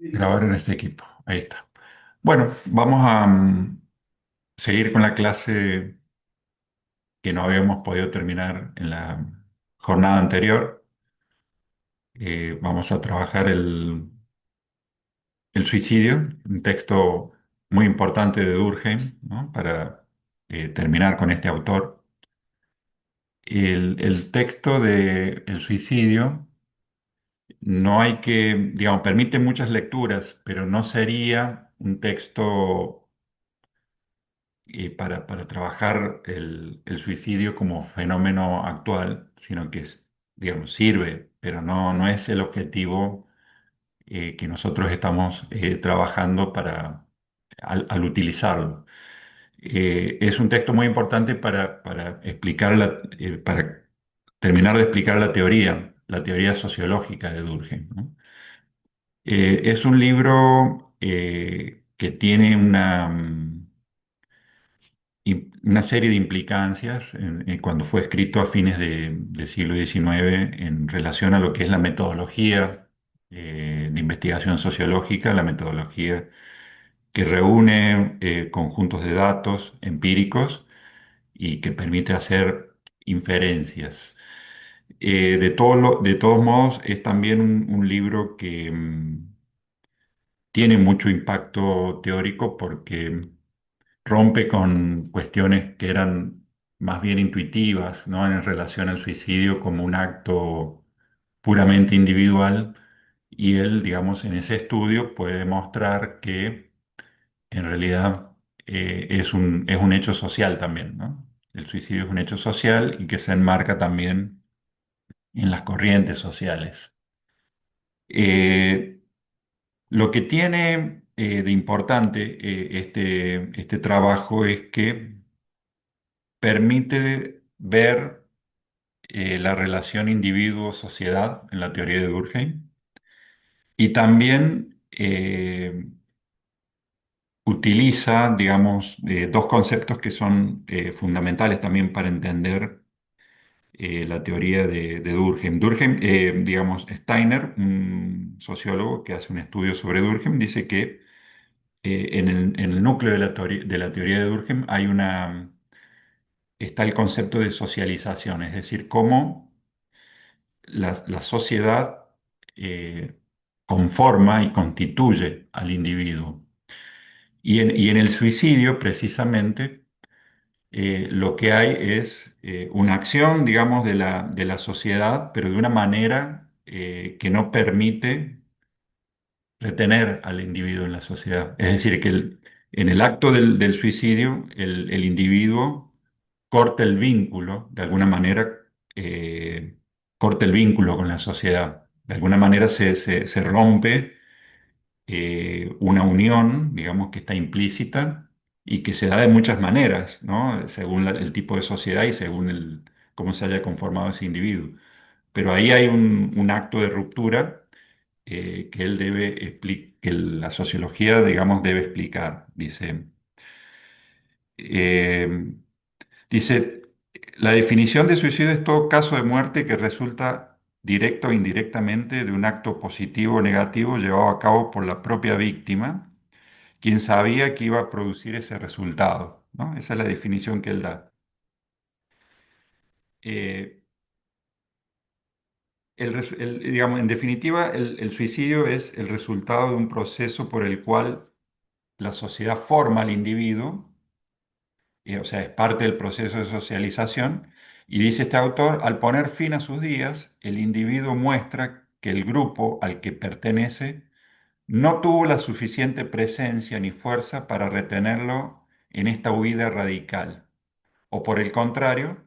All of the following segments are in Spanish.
Grabar en este equipo. Ahí está. Bueno, vamos a seguir con la clase que no habíamos podido terminar en la jornada anterior. Vamos a trabajar el suicidio, un texto muy importante de Durkheim, ¿no? Para terminar con este autor. El texto de El suicidio no hay que, digamos, permite muchas lecturas, pero no sería un texto para trabajar el suicidio como fenómeno actual, sino que digamos, sirve, pero no es el objetivo que nosotros estamos trabajando al utilizarlo. Es un texto muy importante para explicar para terminar de explicar la teoría sociológica de Durkheim, ¿no? Es un libro que tiene una serie de implicancias cuando fue escrito a fines del siglo XIX en relación a lo que es la metodología de investigación sociológica, la metodología que reúne conjuntos de datos empíricos y que permite hacer inferencias. De todos modos, es también un libro que tiene mucho impacto teórico porque rompe con cuestiones que eran más bien intuitivas, ¿no? En relación al suicidio como un acto puramente individual, y él, digamos, en ese estudio puede demostrar que en realidad es un hecho social también, ¿no? El suicidio es un hecho social y que se enmarca también en las corrientes sociales. Eh, lo que tiene de importante este trabajo es que permite ver la relación individuo-sociedad en la teoría de Durkheim y también utiliza, digamos, dos conceptos que son fundamentales también para entender la teoría de Durkheim. Durkheim, digamos, Steiner, un sociólogo que hace un estudio sobre Durkheim, dice que en el núcleo de la teoría de Durkheim está el concepto de socialización, es decir, cómo la sociedad eh, conforma y constituye al individuo. Y en el suicidio, precisamente, lo que hay es una acción, digamos, de la sociedad, pero de una manera que no permite retener al individuo en la sociedad. Es decir, que en el acto del suicidio, el individuo corta el vínculo, de alguna manera, corta el vínculo con la sociedad. De alguna manera se rompe una unión, digamos, que está implícita y que se da de muchas maneras, ¿no? Según el tipo de sociedad y según cómo se haya conformado ese individuo. Pero ahí hay un acto de ruptura que él que la sociología, digamos, debe explicar. Eh, dice, la definición de suicidio es todo caso de muerte que resulta directo o indirectamente de un acto positivo o negativo llevado a cabo por la propia víctima, quien sabía que iba a producir ese resultado, ¿no? Esa es la definición que él da. Eh, digamos, en definitiva, el suicidio es el resultado de un proceso por el cual la sociedad forma al individuo, o sea, es parte del proceso de socialización, y dice este autor, al poner fin a sus días, el individuo muestra que el grupo al que pertenece no tuvo la suficiente presencia ni fuerza para retenerlo en esta huida radical, o por el contrario,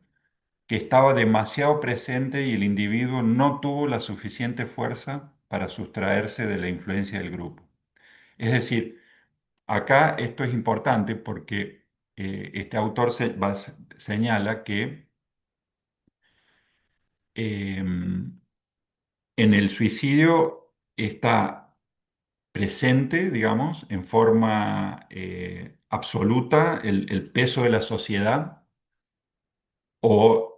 que estaba demasiado presente y el individuo no tuvo la suficiente fuerza para sustraerse de la influencia del grupo. Es decir, acá esto es importante porque este autor señala que en el suicidio está presente, digamos, en forma absoluta el peso de la sociedad o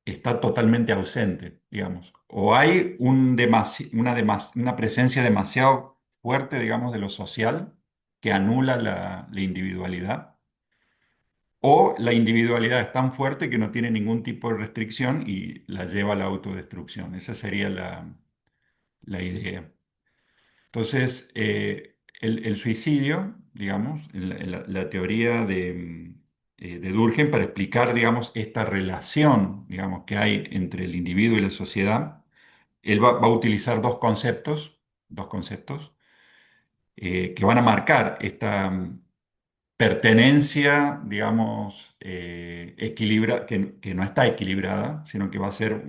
está totalmente ausente, digamos. O hay una presencia demasiado fuerte, digamos, de lo social, que anula la individualidad, o la individualidad es tan fuerte que no tiene ningún tipo de restricción y la lleva a la autodestrucción. Esa sería la idea. Entonces, el suicidio, digamos, en la teoría de Durkheim, para explicar, digamos, esta relación, digamos, que hay entre el individuo y la sociedad, él va a utilizar dos conceptos que van a marcar esta pertenencia, digamos, que no está equilibrada, sino que va a ser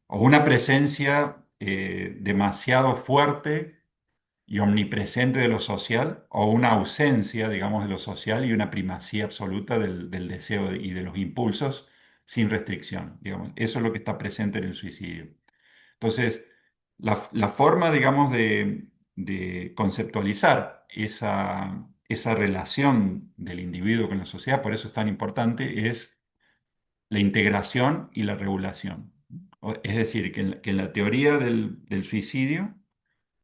o una presencia demasiado fuerte y omnipresente de lo social, o una ausencia, digamos, de lo social y una primacía absoluta del deseo y de los impulsos sin restricción, digamos. Eso es lo que está presente en el suicidio. Entonces, la forma, digamos, de conceptualizar esa relación del individuo con la sociedad, por eso es tan importante, es la integración y la regulación. Es decir, que en la teoría del suicidio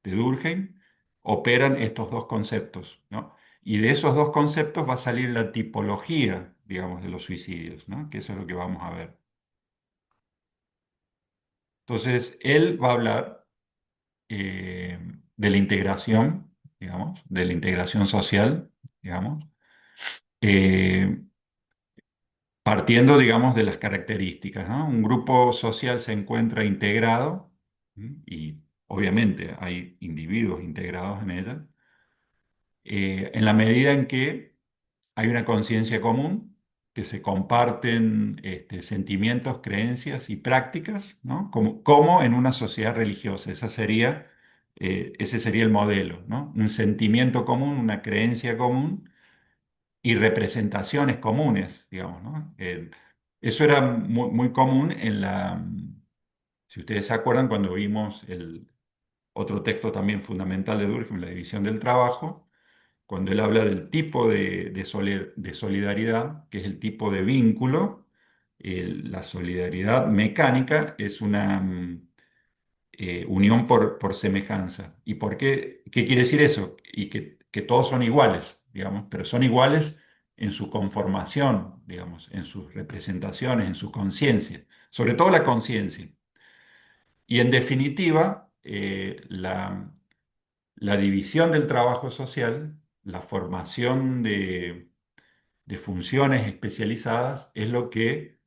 de Durkheim operan estos dos conceptos, ¿no? Y de esos dos conceptos va a salir la tipología, digamos, de los suicidios, ¿no? Que eso es lo que vamos a ver. Entonces, él va a hablar eh, de la integración, digamos, de la integración social, digamos, eh, partiendo, digamos, de las características, ¿no? Un grupo social se encuentra integrado, ¿m? Y obviamente hay individuos integrados en ella, en la medida en que hay una conciencia común, que se comparten sentimientos, creencias y prácticas, ¿no? Como en una sociedad religiosa. Ese sería el modelo, ¿no? Un sentimiento común, una creencia común y representaciones comunes, digamos, ¿no? Eso era muy, muy común si ustedes se acuerdan, cuando vimos el otro texto también fundamental de Durkheim, La división del trabajo, cuando él habla del tipo de solidaridad, que es el tipo de vínculo. La solidaridad mecánica es una unión por semejanza. ¿Y por qué? ¿Qué quiere decir eso? Y que todos son iguales, digamos, pero son iguales en su conformación, digamos, en sus representaciones, en su conciencia, sobre todo la conciencia. Y en definitiva, la división del trabajo social, la formación de funciones especializadas, es lo que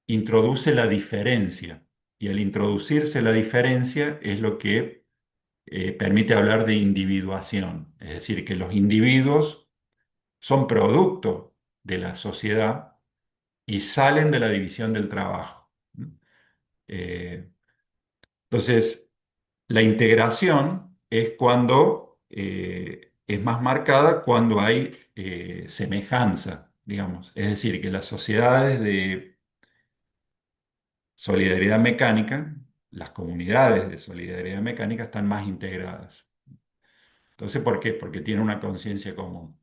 introduce la diferencia. Y al introducirse la diferencia es lo que permite hablar de individuación. Es decir, que los individuos son producto de la sociedad y salen de la división del trabajo. Eh, entonces, la integración es cuando es más marcada cuando hay semejanza, digamos. Es decir, que las sociedades de solidaridad mecánica, las comunidades de solidaridad mecánica están más integradas. Entonces, ¿por qué? Porque tienen una conciencia común.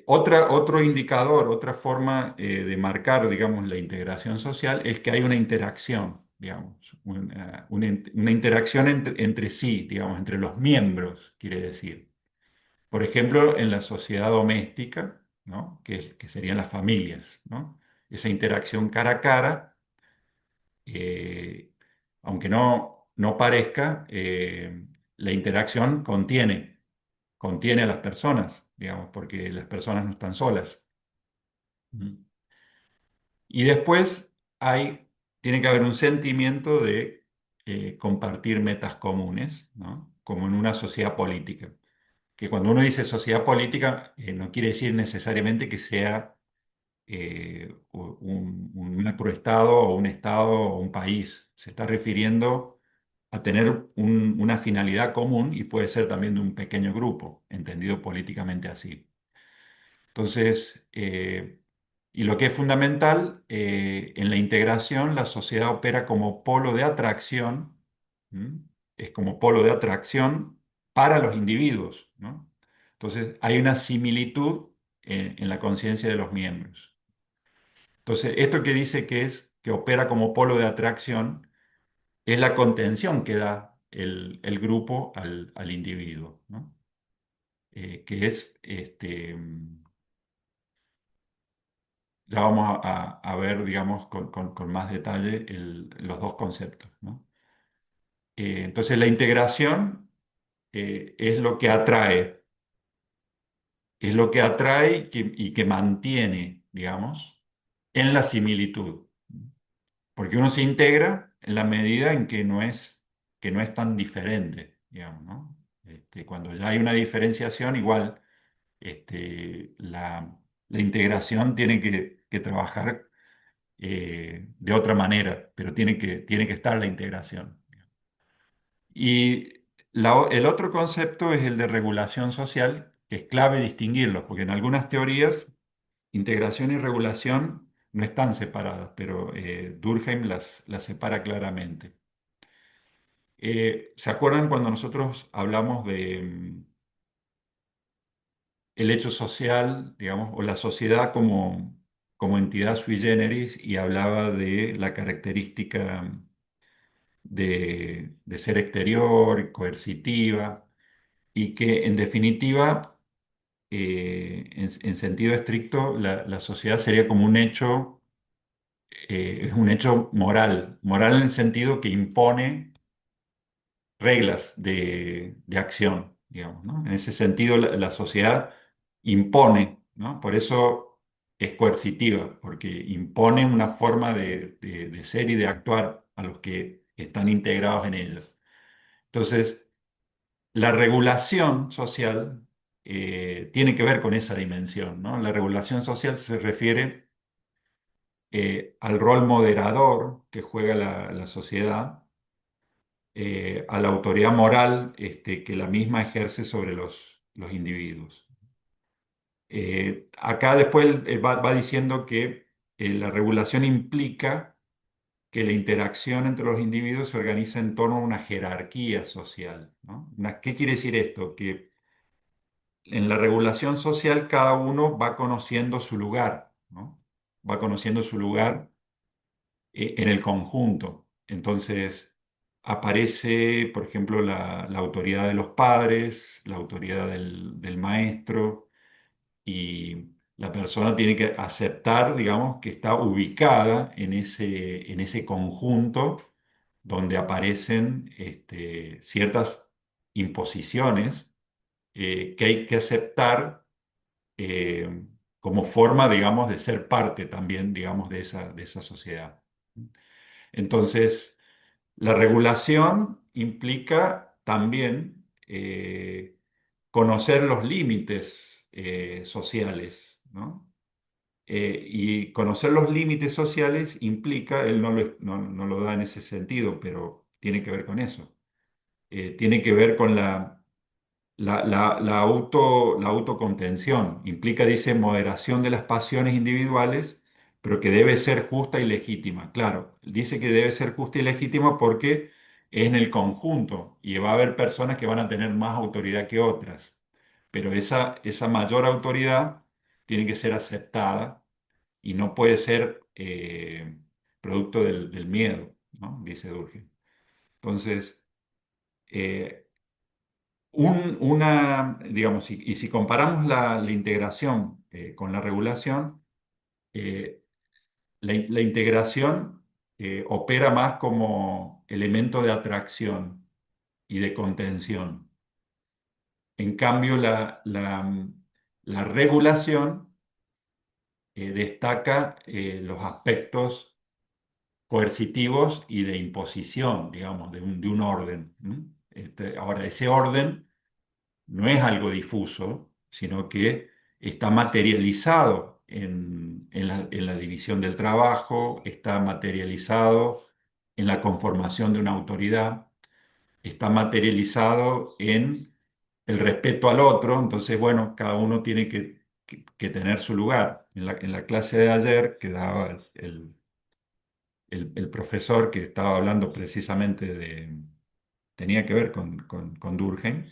Otro indicador, otra forma de marcar, digamos, la integración social es que hay una interacción, digamos, una interacción entre sí, digamos, entre los miembros, quiere decir. Por ejemplo, en la sociedad doméstica, ¿no? Que serían las familias, ¿no? Esa interacción cara a cara, eh, aunque no parezca, la interacción contiene a las personas, digamos, porque las personas no están solas. Ujú. Y después tiene que haber un sentimiento de compartir metas comunes, ¿no? Como en una sociedad política. Que cuando uno dice sociedad política, no quiere decir necesariamente que sea un macroestado o un estado o un país. Se está refiriendo a tener una finalidad común y puede ser también de un pequeño grupo, entendido políticamente así. Entonces, y lo que es fundamental, en la integración, la sociedad opera como polo de atracción, ¿m? Es como polo de atracción para los individuos, ¿no? Entonces, hay una similitud en la conciencia de los miembros. Entonces, esto que dice que opera como polo de atracción, es la contención que da el grupo al individuo, ¿no? Que es, ya vamos a ver, digamos, con más detalle los dos conceptos, ¿no? Entonces, la integración es lo que atrae y que mantiene, digamos, en la similitud. Porque uno se integra en la medida en que no es tan diferente, digamos, ¿no? Cuando ya hay una diferenciación, igual la integración tiene que trabajar de otra manera, pero tiene que estar la integración. Y el otro concepto es el de regulación social, que es clave distinguirlos, porque en algunas teorías integración y regulación no están separadas, pero Durkheim las separa claramente. ¿Se acuerdan cuando nosotros hablamos de el hecho social, digamos, o la sociedad como entidad sui generis y hablaba de la característica de ser exterior, coercitiva, y que en definitiva, en sentido estricto, la sociedad sería como un hecho, es un hecho moral, moral en el sentido que impone reglas de acción, digamos, ¿no? En ese sentido, la sociedad impone, ¿no? Por eso es coercitiva, porque impone una forma de ser y de actuar a los que están integrados en ella. Entonces, la regulación social tiene que ver con esa dimensión, ¿no? La regulación social se refiere al rol moderador que juega la sociedad, a la autoridad moral que la misma ejerce sobre los individuos. Acá después va diciendo que la regulación implica que la interacción entre los individuos se organiza en torno a una jerarquía social, ¿no? ¿Qué quiere decir esto? Que en la regulación social cada uno va conociendo su lugar, ¿no? Va conociendo su lugar en el conjunto. Entonces, aparece, por ejemplo, la autoridad de los padres, la autoridad del maestro, y la persona tiene que aceptar, digamos, que está ubicada en ese conjunto donde aparecen ciertas imposiciones que hay que aceptar eh, como forma, digamos, de ser parte también, digamos, de esa sociedad. Entonces, la regulación implica también conocer los límites sociales, ¿no? Y conocer los límites sociales implica, él no lo da en ese sentido, pero tiene que ver con eso. Tiene que ver con la autocontención. Implica, dice, moderación de las pasiones individuales, pero que debe ser justa y legítima. Claro, dice que debe ser justa y legítima porque es en el conjunto y va a haber personas que van a tener más autoridad que otras, pero esa mayor autoridad tiene que ser aceptada y no puede ser producto del miedo, ¿no? Dice Durkheim. Entonces, eh, digamos, y si comparamos la integración con la regulación, eh, la integración opera más como elemento de atracción y de contención. En cambio, la regulación destaca los aspectos coercitivos y de imposición, digamos, de un orden. ¿No? Ahora, ese orden no es algo difuso, sino que está materializado en la división del trabajo, está materializado en la conformación de una autoridad, está materializado en el respeto al otro. Entonces, bueno, cada uno tiene que tener su lugar. En la clase de ayer que daba el profesor que estaba hablando precisamente tenía que ver con Durkheim,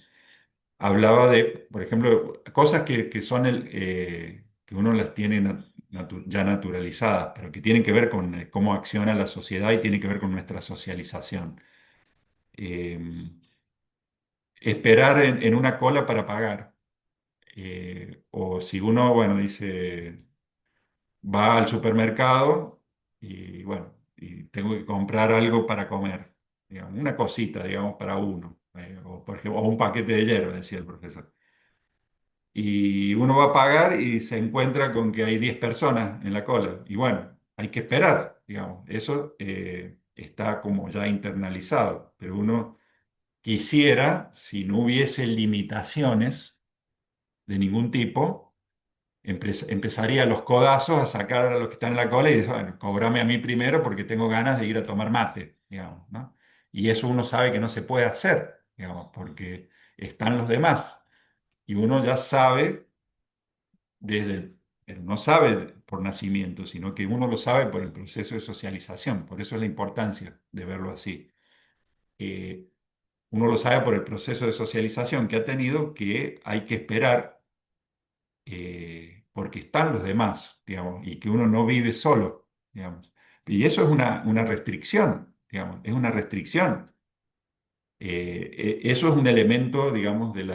hablaba de, por ejemplo, cosas que son que uno las tiene ya naturalizadas, pero que tienen que ver con cómo acciona la sociedad y tiene que ver con nuestra socialización. eh, esperar en una cola para pagar. O si uno, bueno, dice, va al supermercado y bueno, y tengo que comprar algo para comer, digamos, una cosita, digamos, para uno, o por ejemplo, o un paquete de hierba, decía el profesor. Y uno va a pagar y se encuentra con que hay 10 personas en la cola. Y bueno, hay que esperar, digamos. Eso está como ya internalizado. Pero uno quisiera, si no hubiese limitaciones de ningún tipo, empezaría a los codazos a sacar a los que están en la cola y dice, bueno, cobrame a mí primero porque tengo ganas de ir a tomar mate, digamos, ¿no? Y eso uno sabe que no se puede hacer, digamos, porque están los demás. Y uno ya sabe pero no sabe por nacimiento, sino que uno lo sabe por el proceso de socialización. Por eso es la importancia de verlo así. Eh, Uno lo sabe por el proceso de socialización que ha tenido, que hay que esperar porque están los demás, digamos, y que uno no vive solo, digamos. Y eso es una restricción, digamos, es una restricción. Eso es un elemento, digamos, de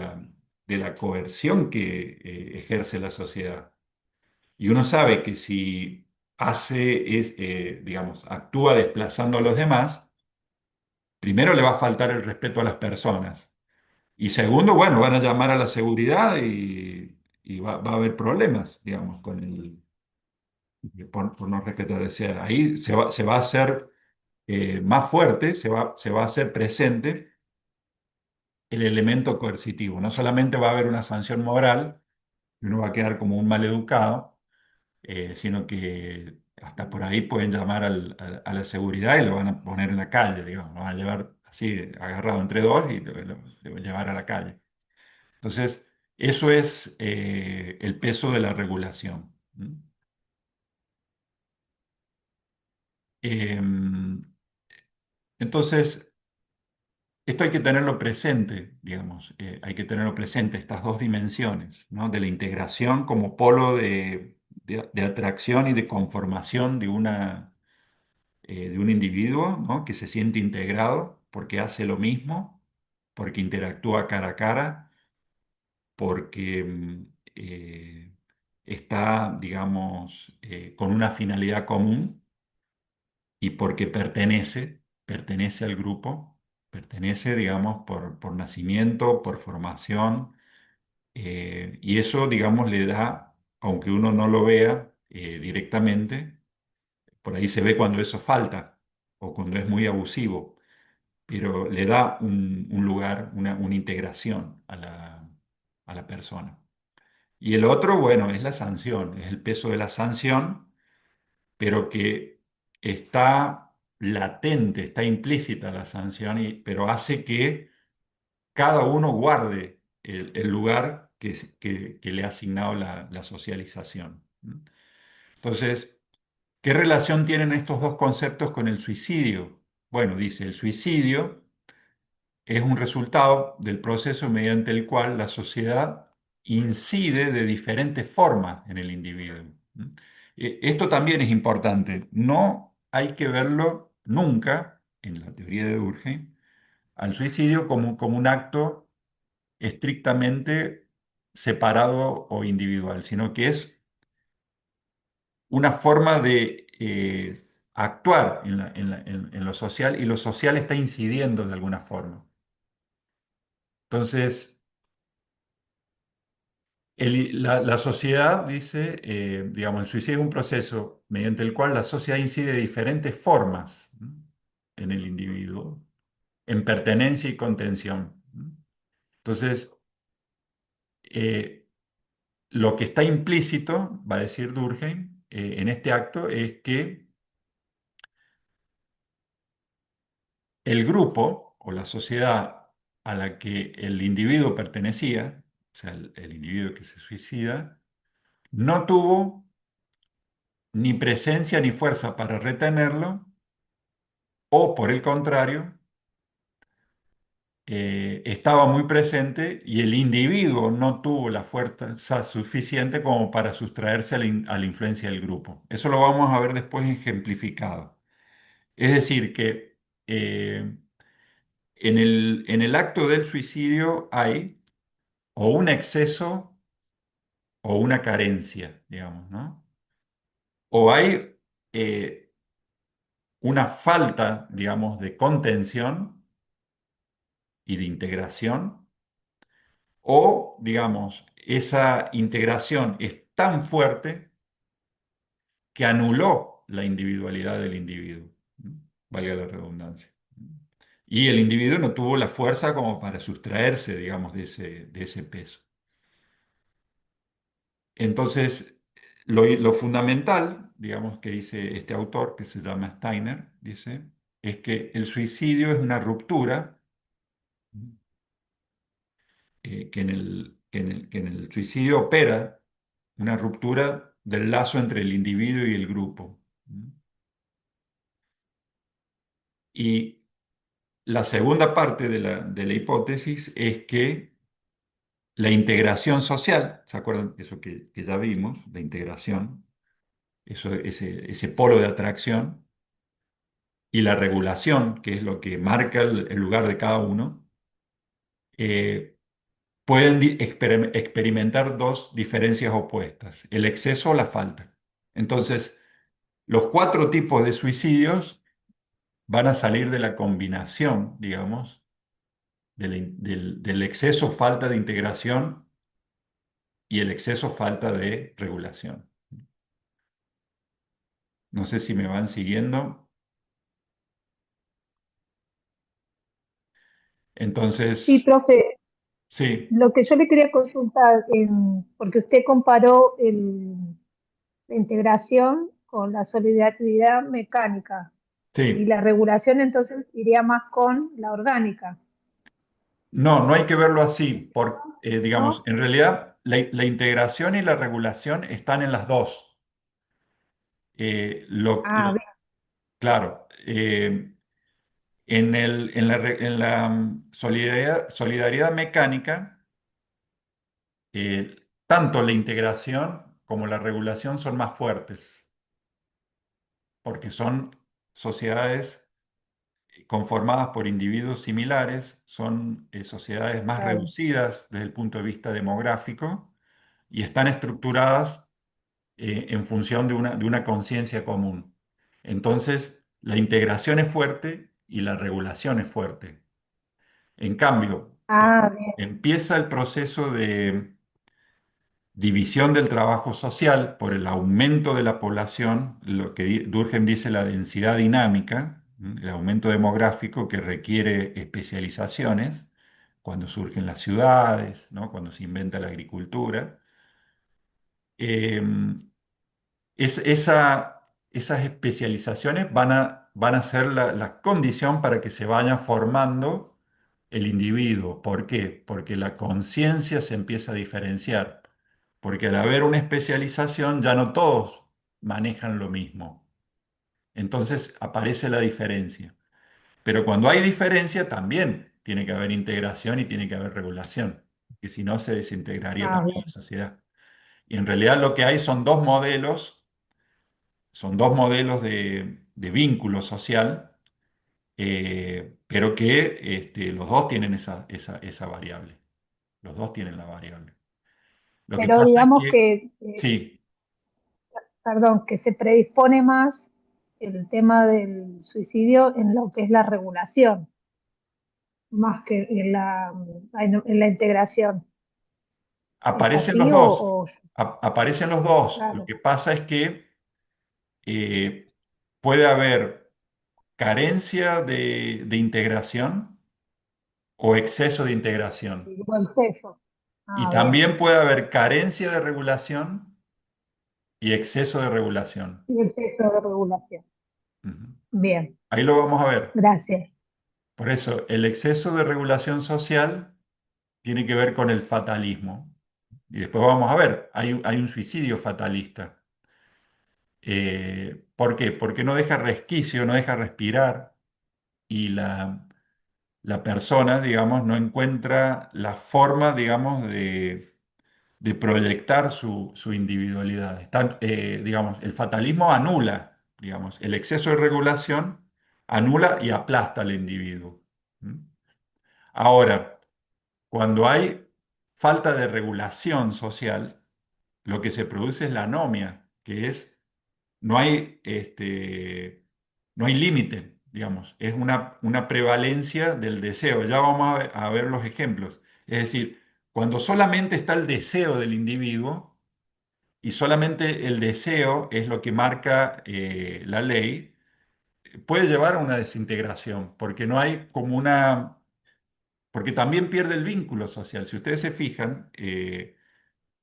la coerción que ejerce la sociedad. Y uno sabe que si digamos, actúa desplazando a los demás, primero le va a faltar el respeto a las personas. Y segundo, bueno, van a llamar a la seguridad y va a haber problemas, digamos, por no respetar. O sea, ahí se va a hacer más fuerte, se va a hacer presente el elemento coercitivo. No solamente va a haber una sanción moral, y uno va a quedar como un maleducado, sino que hasta por ahí pueden llamar a la seguridad y lo van a poner en la calle, digamos, lo van a llevar así agarrado entre dos y lo van a llevar a la calle. Entonces, eso es el peso de la regulación. ¿Mm? Entonces, esto hay que tenerlo presente, digamos, hay que tenerlo presente, estas dos dimensiones, ¿no? De la integración como polo de atracción y de conformación de un individuo, ¿no? Que se siente integrado porque hace lo mismo, porque interactúa cara a cara, porque está, digamos, con una finalidad común y porque pertenece al grupo, pertenece, digamos, por nacimiento, por formación, y eso, digamos, le da, aunque uno no lo vea directamente, por ahí se ve cuando eso falta o cuando es muy abusivo, pero le da un lugar, una integración a la persona. Y el otro, bueno, es la sanción, es el peso de la sanción, pero que está latente, está implícita la sanción, pero hace que cada uno guarde el lugar que le ha asignado la socialización. Entonces, ¿qué relación tienen estos dos conceptos con el suicidio? Bueno, dice, el suicidio es un resultado del proceso mediante el cual la sociedad incide de diferentes formas en el individuo. Esto también es importante. No hay que verlo nunca, en la teoría de Durkheim, al suicidio como un acto estrictamente separado o individual, sino que es una forma de actuar en lo social y lo social está incidiendo de alguna forma. Entonces, la sociedad dice, digamos, el suicidio es un proceso mediante el cual la sociedad incide de diferentes formas, ¿no? En el individuo, en pertenencia y contención, ¿no? Entonces, eh, lo que está implícito, va a decir Durkheim, en este acto es que el grupo o la sociedad a la que el individuo pertenecía, o sea, el individuo que se suicida, no tuvo ni presencia ni fuerza para retenerlo, o por el contrario, estaba muy presente y el individuo no tuvo la fuerza suficiente como para sustraerse a la influencia del grupo. Eso lo vamos a ver después ejemplificado. Es decir, que eh, en el acto del suicidio hay o un exceso o una carencia, digamos, ¿no? O hay eh, una falta, digamos, de contención y de integración, o, digamos, esa integración es tan fuerte que anuló la individualidad del individuo, ¿no? Valga la redundancia. Y el individuo no tuvo la fuerza como para sustraerse, digamos, de ese peso. Entonces, lo fundamental, digamos, que dice este autor, que se llama Steiner, dice, es que el suicidio es una ruptura, que en el suicidio opera una ruptura del lazo entre el individuo y el grupo. Y la segunda parte de la hipótesis es que la integración social, ¿se acuerdan? Eso que ya vimos, la integración, ese polo de atracción, y la regulación, que es lo que marca el lugar de cada uno, eh, pueden experimentar dos diferencias opuestas, el exceso o la falta. Entonces, los cuatro tipos de suicidios van a salir de la combinación, digamos, del exceso falta de integración y el exceso falta de regulación. No sé si me van siguiendo. Sí, Entonces, profe, sí, lo que yo le quería consultar, porque usted comparó la integración con la solidaridad mecánica y sí. la regulación entonces iría más con la orgánica, No, no hay que verlo así, digamos, ¿no? en realidad la integración y la regulación están en las dos. Ah, bien. Claro, en la solidaridad mecánica, tanto la integración como la regulación son más fuertes, porque son sociedades conformadas por individuos similares, son sociedades más Claro. reducidas desde el punto de vista demográfico y están estructuradas en función de una conciencia común. Entonces, la integración es fuerte y la regulación es fuerte. En cambio, cuando Ah, bien. empieza el proceso de división del trabajo social por el aumento de la población, lo que Durkheim dice la densidad dinámica, el aumento demográfico que requiere especializaciones, cuando surgen las ciudades, ¿no? Cuando se inventa la agricultura. eh, esas especializaciones van a ser la condición para que se vaya formando el individuo. ¿Por qué? Porque la conciencia se empieza a diferenciar. Porque al haber una especialización ya no todos manejan lo mismo. Entonces aparece la diferencia. Pero cuando hay diferencia también tiene que haber integración y tiene que haber regulación, que si no se desintegraría Ah, también la bien. sociedad. Y en realidad lo que hay son dos modelos de vínculo social, pero que los dos tienen esa variable. Los dos tienen la variable. Lo que Pero pasa es digamos que, que, sí, perdón, que se predispone más el tema del suicidio en lo que es la regulación, más que en la integración. ¿Es aparecen los así dos. o Aparecen los dos. Lo claro, que pasa es que eh, puede haber carencia de integración o exceso de integración. digo, el peso? Y Ah, bien. también puede haber carencia de regulación y exceso de regulación. Y el peso de regulación. Ujú. Bien, Ahí lo vamos a ver. gracias. Por eso, el exceso de regulación social tiene que ver con el fatalismo. Y después vamos a ver, hay un suicidio fatalista. ¿Por qué? Porque no deja resquicio, no deja respirar y la persona, digamos, no encuentra la forma, digamos, de proyectar su individualidad. Digamos, el fatalismo anula, digamos, el exceso de regulación anula y aplasta al individuo. ¿Mm? Ahora, cuando hay falta de regulación social, lo que se produce es la anomia, que es, no hay, no hay límite, digamos, es una prevalencia del deseo. Ya vamos a ver los ejemplos. Es decir, cuando solamente está el deseo del individuo y solamente el deseo es lo que marca la ley, puede llevar a una desintegración, porque no hay como una, porque también pierde el vínculo social. Si ustedes se fijan,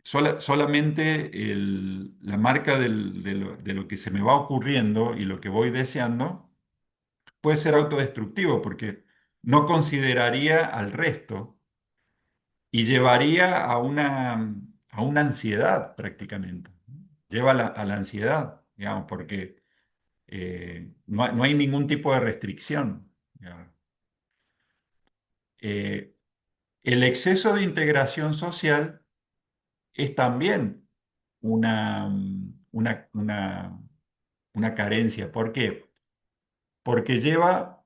solamente la marca de lo que se me va ocurriendo y lo que voy deseando puede ser autodestructivo porque no consideraría al resto y llevaría a una ansiedad prácticamente. Lleva a la ansiedad, digamos, porque no hay ningún tipo de restricción. Digamos. Eh, el exceso de integración social es también una, una carencia. ¿Por qué? Porque lleva,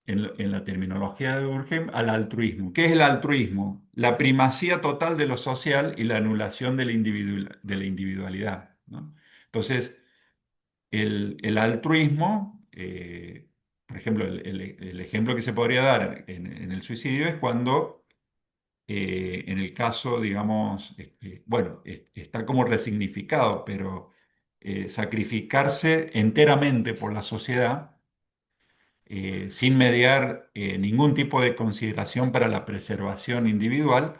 en la terminología de Durkheim, al altruismo. ¿Qué es el altruismo? La primacía total de lo social y la anulación de de la individualidad, ¿no? Entonces, el altruismo, por ejemplo, el ejemplo que se podría dar en el suicidio es cuando en el caso, digamos, bueno, está como resignificado, pero sacrificarse enteramente por la sociedad, sin mediar ningún tipo de consideración para la preservación individual,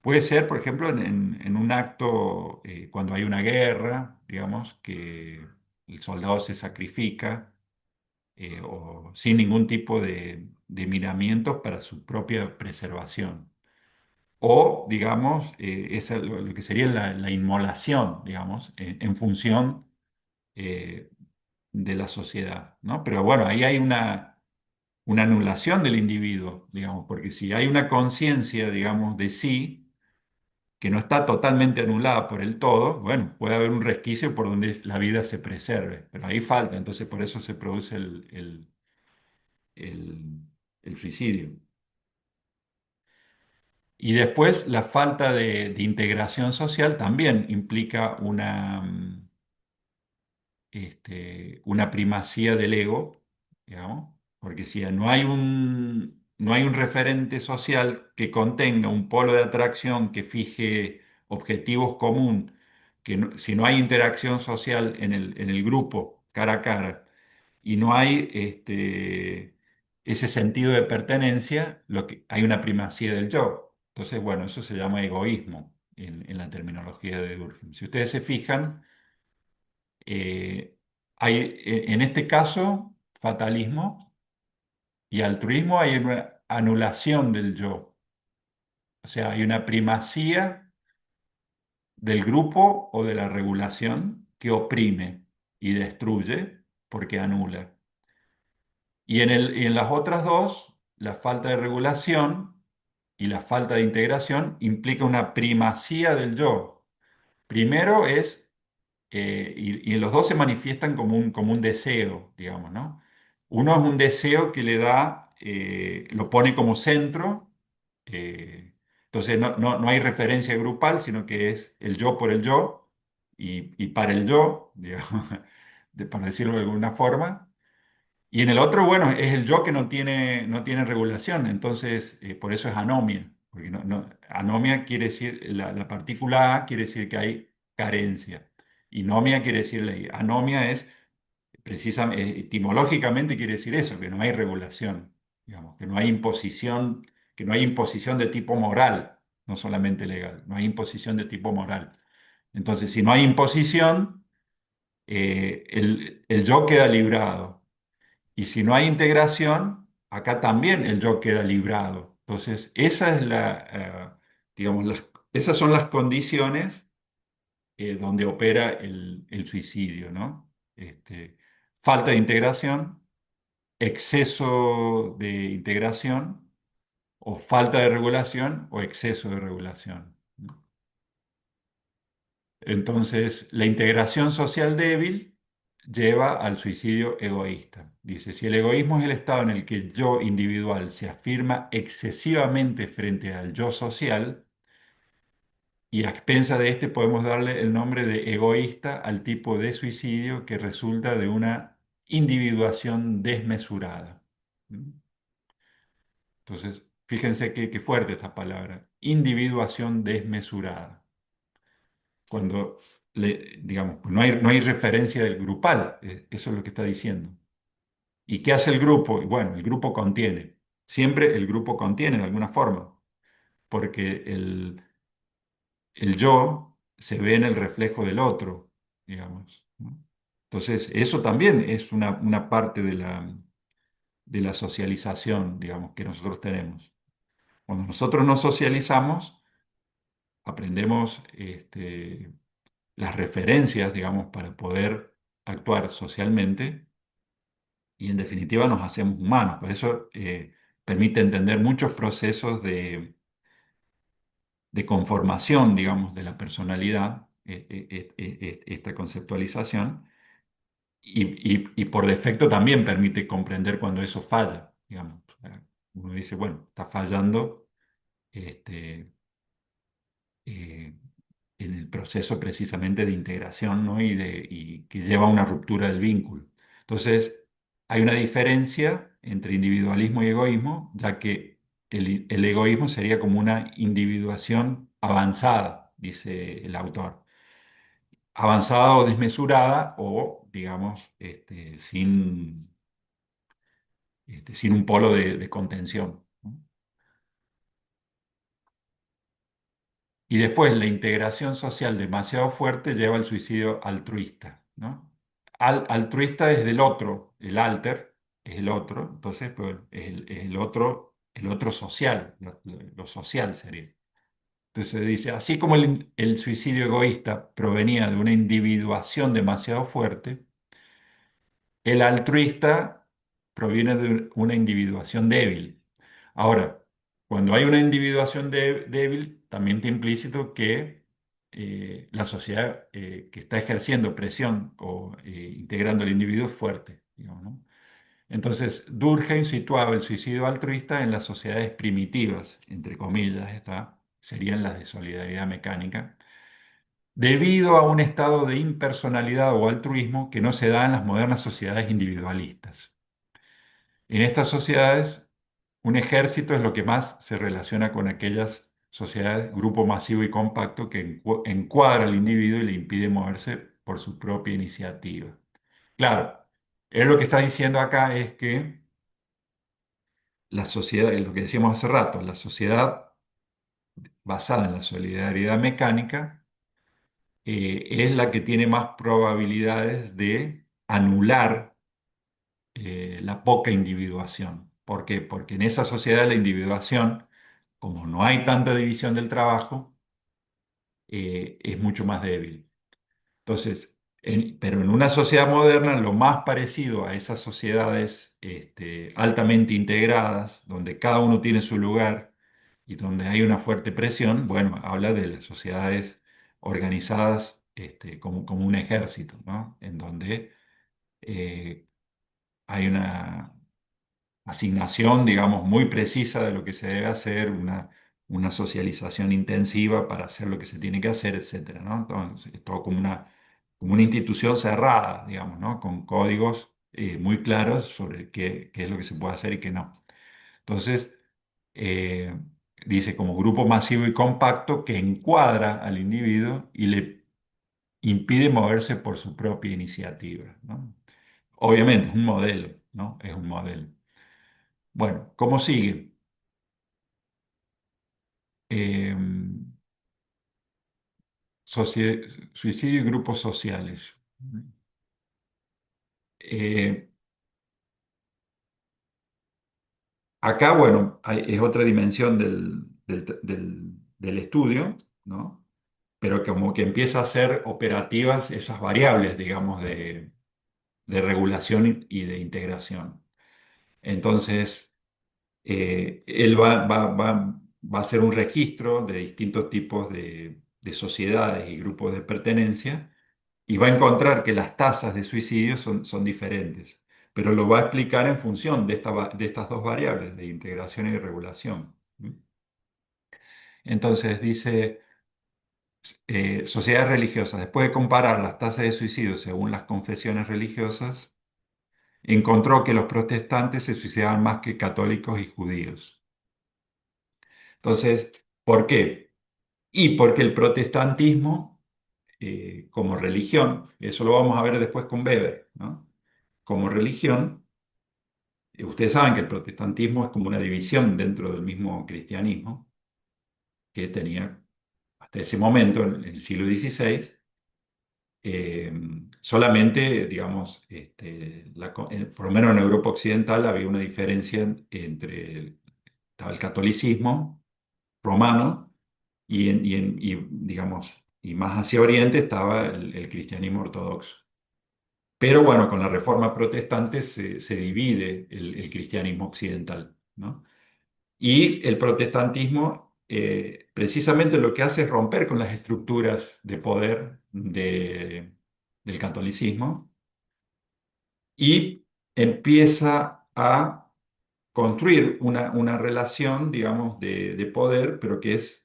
puede ser, por ejemplo, en un acto, cuando hay una guerra, digamos, que el soldado se sacrifica, o sin ningún tipo de miramientos para su propia preservación. O, digamos, lo que sería la inmolación, digamos, en función eh, de la sociedad, ¿no? Pero bueno, ahí hay una anulación del individuo, digamos, porque si hay una conciencia, digamos, de sí, que no está totalmente anulada por el todo, bueno, puede haber un resquicio por donde la vida se preserve, pero ahí falta, entonces por eso se produce el- el suicidio. Y después la falta de integración social también implica una primacía del ego, digamos, porque si no hay un referente social que contenga un polo de atracción que fije objetivos común, si no hay interacción social en el grupo, cara a cara, y no hay ese sentido de pertenencia, hay una primacía del yo. Entonces, bueno, eso se llama egoísmo en la terminología de Durkheim. Si ustedes se fijan, eh, hay, en este caso, fatalismo y altruismo, hay una anulación del yo. O sea, hay una primacía del grupo o de la regulación que oprime y destruye porque anula. Y en las otras dos, la falta de regulación y la falta de integración implica una primacía del yo. Primero es y los dos se manifiestan como un deseo, digamos, ¿no? Uno es un deseo que le da, lo pone como centro, entonces no hay referencia grupal, sino que es el yo por el yo y para el yo, digamos, para decirlo de alguna forma. Y en el otro, bueno, es el yo que no tiene regulación, entonces por eso es anomia, porque anomia quiere decir, la partícula A quiere decir que hay carencia, y nomia quiere decir ley. Anomia es, precisamente, etimológicamente quiere decir eso, que no hay regulación, digamos, que no hay imposición de tipo moral, no solamente legal, no hay imposición de tipo moral. Entonces, si no hay imposición, el yo queda librado. Y si no hay integración, acá también el yo queda librado. Entonces, digamos, esas son las condiciones donde opera el suicidio, ¿no? Falta de integración, exceso de integración, o falta de regulación, o exceso de regulación, ¿no? Entonces, la integración social débil lleva al suicidio egoísta. Dice, si el egoísmo es el estado en el que el yo individual se afirma excesivamente frente al yo social, y a expensas de este podemos darle el nombre de egoísta al tipo de suicidio que resulta de una individuación desmesurada. ¿Mm? Entonces, fíjense qué fuerte esta palabra, individuación desmesurada. Cuando, digamos, pues no hay referencia del grupal, eso es lo que está diciendo. ¿Y qué hace el grupo? Y bueno, el grupo contiene. Siempre el grupo contiene de alguna forma, porque el yo se ve en el reflejo del otro, digamos, ¿no? Entonces, eso también es una parte de la socialización, digamos, que nosotros tenemos. Cuando nosotros nos socializamos, aprendemos las referencias, digamos, para poder actuar socialmente y en definitiva nos hacemos humanos. Por eso permite entender muchos procesos de conformación, digamos, de la personalidad, esta conceptualización, y por defecto también permite comprender cuando eso falla, digamos. O sea, uno dice, bueno, está fallando este, eh, en el proceso precisamente de integración, ¿no? Y que lleva a una ruptura del vínculo. Entonces, hay una diferencia entre individualismo y egoísmo, ya que el egoísmo sería como una individuación avanzada, dice el autor. Avanzada o desmesurada o, digamos, sin un polo de contención, ¿no? Y después la integración social demasiado fuerte lleva al suicidio altruista, ¿no? Altruista es del otro, el alter es el otro, entonces pues, es el otro social, lo social sería. Entonces dice, así como el suicidio egoísta provenía de una individuación demasiado fuerte, el altruista proviene de una individuación débil. Ahora, cuando hay una individuación débil, también está implícito que la sociedad que está ejerciendo presión o integrando al individuo es fuerte, digamos, ¿no? Entonces, Durkheim situaba el suicidio altruista en las sociedades primitivas, entre comillas, serían las de solidaridad mecánica, debido a un estado de impersonalidad o altruismo que no se da en las modernas sociedades individualistas. En estas sociedades, un ejército es lo que más se relaciona con aquellas sociedades, grupo masivo y compacto, que encuadra al individuo y le impide moverse por su propia iniciativa. Claro, él lo que está diciendo acá es que la sociedad, lo que decíamos hace rato, la sociedad basada en la solidaridad mecánica es la que tiene más probabilidades de anular la poca individuación. ¿Por qué? Porque en esa sociedad la individuación, como no hay tanta división del trabajo, es mucho más débil. Entonces, pero en una sociedad moderna, lo más parecido a esas sociedades altamente integradas, donde cada uno tiene su lugar y donde hay una fuerte presión, bueno, habla de las sociedades organizadas como un ejército, ¿no? En donde eh, hay una asignación, digamos, muy precisa de lo que se debe hacer, una socialización intensiva para hacer lo que se tiene que hacer, etcétera, ¿no? Entonces, es todo como una institución cerrada, digamos, ¿no? Con códigos muy claros sobre qué es lo que se puede hacer y qué no. Entonces, eh, dice como grupo masivo y compacto que encuadra al individuo y le impide moverse por su propia iniciativa, ¿no? Obviamente, es un modelo, ¿no? Es un modelo. Bueno, ¿cómo sigue? Eh, suicidio y grupos sociales. Eh, Acá, bueno, es otra dimensión del estudio, ¿no? Pero como que empieza a ser operativas esas variables, digamos, de regulación y de integración. Entonces, él va a hacer un registro de distintos tipos de sociedades y grupos de pertenencia y va a encontrar que las tasas de suicidio son diferentes, pero lo va a explicar en función de estas dos variables, de integración y regulación. Entonces dice, sociedades religiosas, después de comparar las tasas de suicidio según las confesiones religiosas, encontró que los protestantes se suicidaban más que católicos y judíos. Entonces, ¿por qué? Y porque el protestantismo, como religión, eso lo vamos a ver después con Weber, ¿no? Como religión, ustedes saben que el protestantismo es como una división dentro del mismo cristianismo que tenía hasta ese momento, en el siglo XVI, eh, solamente, digamos, por lo menos en Europa Occidental había una diferencia estaba el catolicismo romano digamos, y más hacia Oriente estaba el cristianismo ortodoxo. Pero bueno, con la reforma protestante se divide el cristianismo occidental, ¿no? Y el protestantismo precisamente lo que hace es romper con las estructuras de poder del catolicismo y empieza a construir una relación, digamos, de poder, pero que es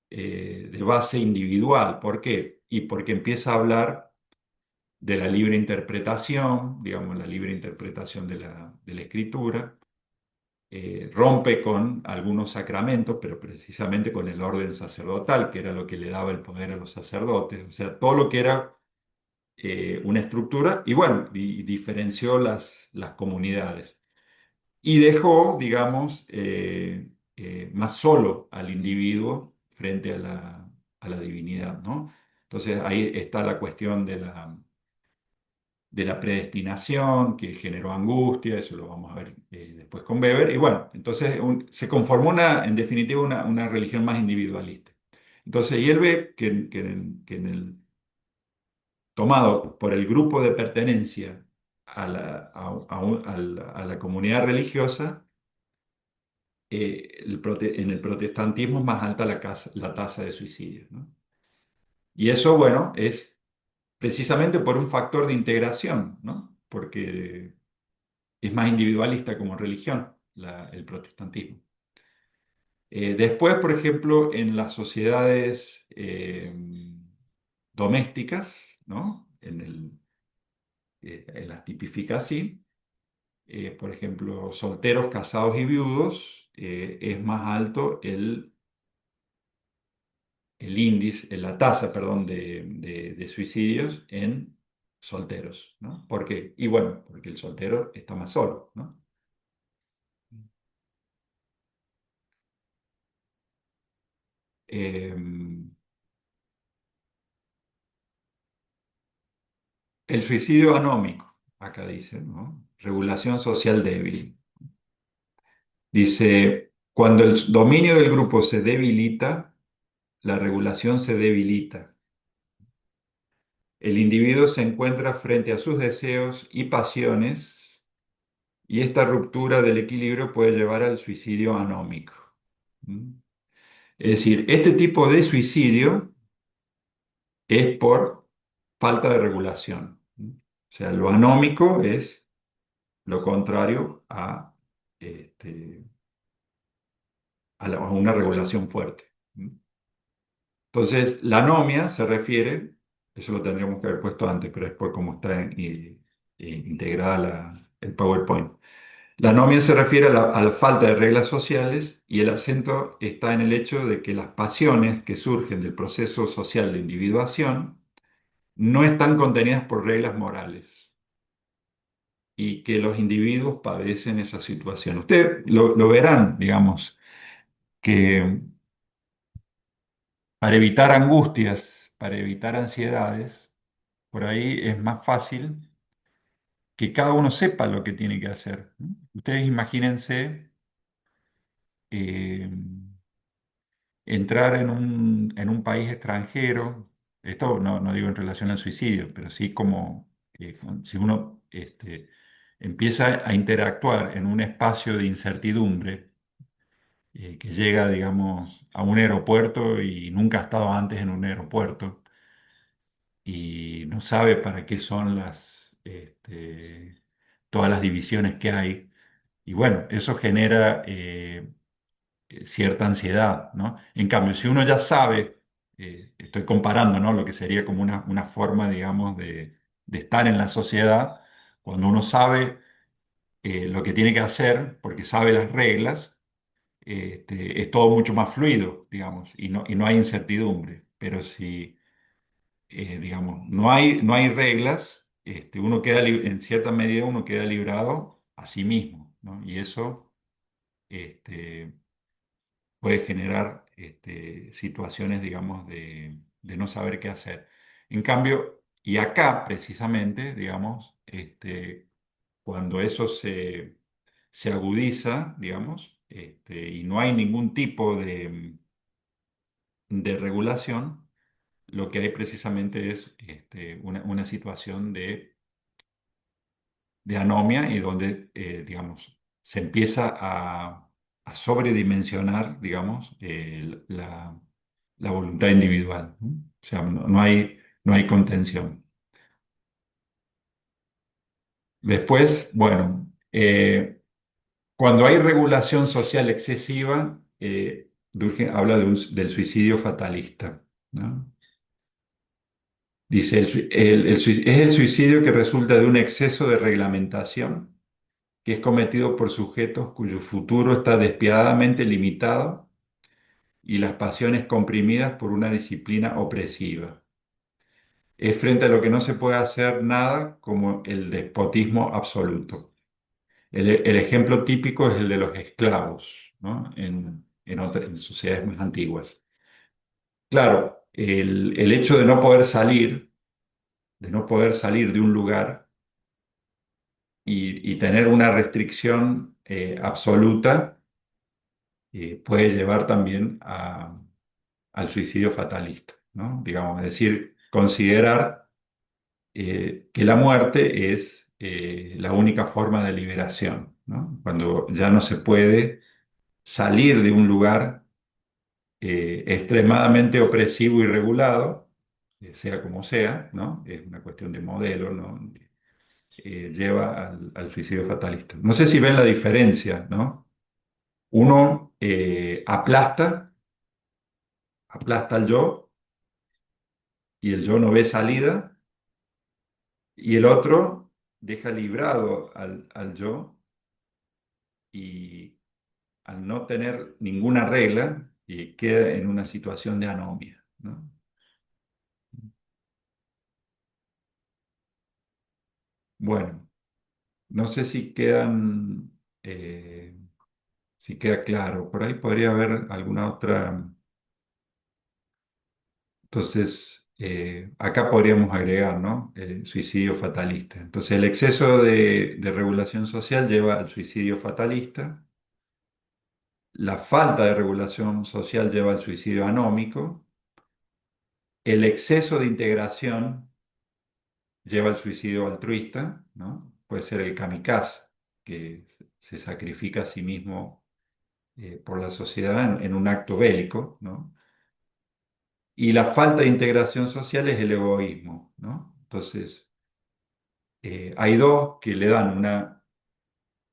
de base individual. ¿Por qué? Y porque empieza a hablar de la libre interpretación, digamos, la libre interpretación de la escritura, rompe con algunos sacramentos, pero precisamente con el orden sacerdotal, que era lo que le daba el poder a los sacerdotes, o sea, todo lo que era una estructura, y bueno, diferenció las comunidades. Y dejó, digamos, más solo al individuo frente a la divinidad, ¿no? Entonces ahí está la cuestión de la predestinación que generó angustia, eso lo vamos a ver después con Weber, y bueno, entonces se conformó en definitiva una religión más individualista. Entonces, y él ve tomado por el grupo de pertenencia a la comunidad religiosa, en el protestantismo es más alta la tasa de suicidio, ¿no? Y eso, bueno, es precisamente por un factor de integración, ¿no? Porque es más individualista como religión, el protestantismo. Después, por ejemplo, en las sociedades domésticas, ¿no? En las tipifica así. Por ejemplo, solteros, casados y viudos, es más alto el índice, la tasa, perdón, de suicidios en solteros, ¿no? ¿Por qué? Y bueno, porque el soltero está más solo, ¿no? Eh, el suicidio anómico, acá dice, ¿no? Regulación social débil. Dice, cuando el dominio del grupo se debilita, la regulación se debilita. El individuo se encuentra frente a sus deseos y pasiones y esta ruptura del equilibrio puede llevar al suicidio anómico. ¿Mm? Es decir, este tipo de suicidio es por falta de regulación. ¿Mm? O sea, lo anómico es lo contrario este, a una regulación fuerte. ¿Mm? Entonces, la anomia se refiere, eso lo tendríamos que haber puesto antes, pero es por cómo está integrada el PowerPoint. La anomia se refiere a la falta de reglas sociales y el acento está en el hecho de que las pasiones que surgen del proceso social de individuación no están contenidas por reglas morales y que los individuos padecen esa situación. Ustedes lo verán, digamos, que para evitar angustias, para evitar ansiedades, por ahí es más fácil que cada uno sepa lo que tiene que hacer, ¿no? Ustedes imagínense eh, entrar en un país extranjero, esto no digo en relación al suicidio, pero sí como si uno empieza a interactuar en un espacio de incertidumbre, que llega, digamos, a un aeropuerto y nunca ha estado antes en un aeropuerto, y no sabe para qué son todas las divisiones que hay. Y bueno, eso genera cierta ansiedad, ¿no? En cambio, si uno ya sabe, estoy comparando, ¿no? Lo que sería como una forma, digamos, de estar en la sociedad, cuando uno sabe lo que tiene que hacer, porque sabe las reglas, es todo mucho más fluido, digamos, y no hay incertidumbre. Pero si, digamos, no hay reglas, uno queda, en cierta medida uno queda librado a sí mismo, ¿no? Y eso este, puede generar situaciones, digamos, de no saber qué hacer. En cambio, y acá precisamente, digamos, cuando eso se agudiza, digamos, y no hay ningún tipo de regulación, lo que hay precisamente es una situación de anomia y donde, digamos, se empieza a sobredimensionar, digamos, la voluntad individual, ¿no? O sea, no hay contención. Después, bueno, cuando hay regulación social excesiva, Durkheim habla del suicidio fatalista, ¿no? Dice, es el suicidio que resulta de un exceso de reglamentación que es cometido por sujetos cuyo futuro está despiadadamente limitado y las pasiones comprimidas por una disciplina opresiva. Es frente a lo que no se puede hacer nada como el despotismo absoluto. El ejemplo típico es el de los esclavos, ¿no? En sociedades más antiguas. Claro, el hecho de no poder salir de un lugar y tener una restricción absoluta, puede llevar también al suicidio fatalista, ¿no? Digamos, es decir, considerar que la muerte es la única forma de liberación, ¿no? Cuando ya no se puede salir de un lugar extremadamente opresivo y regulado, sea como sea, ¿no? Es una cuestión de modelo, ¿no? Lleva al suicidio fatalista. No sé si ven la diferencia, ¿no? Uno aplasta al yo y el yo no ve salida, y el otro deja librado al yo y al no tener ninguna regla, queda en una situación de anomia, ¿no? Bueno, no sé si queda claro. Por ahí podría haber alguna otra. Entonces, acá podríamos agregar, ¿no? El suicidio fatalista. Entonces, el exceso de regulación social lleva al suicidio fatalista. La falta de regulación social lleva al suicidio anómico. El exceso de integración lleva al suicidio altruista, ¿no? Puede ser el kamikaze, que se sacrifica a sí mismo por la sociedad en un acto bélico, ¿no? Y la falta de integración social es el egoísmo, ¿no? Entonces, hay dos que le dan una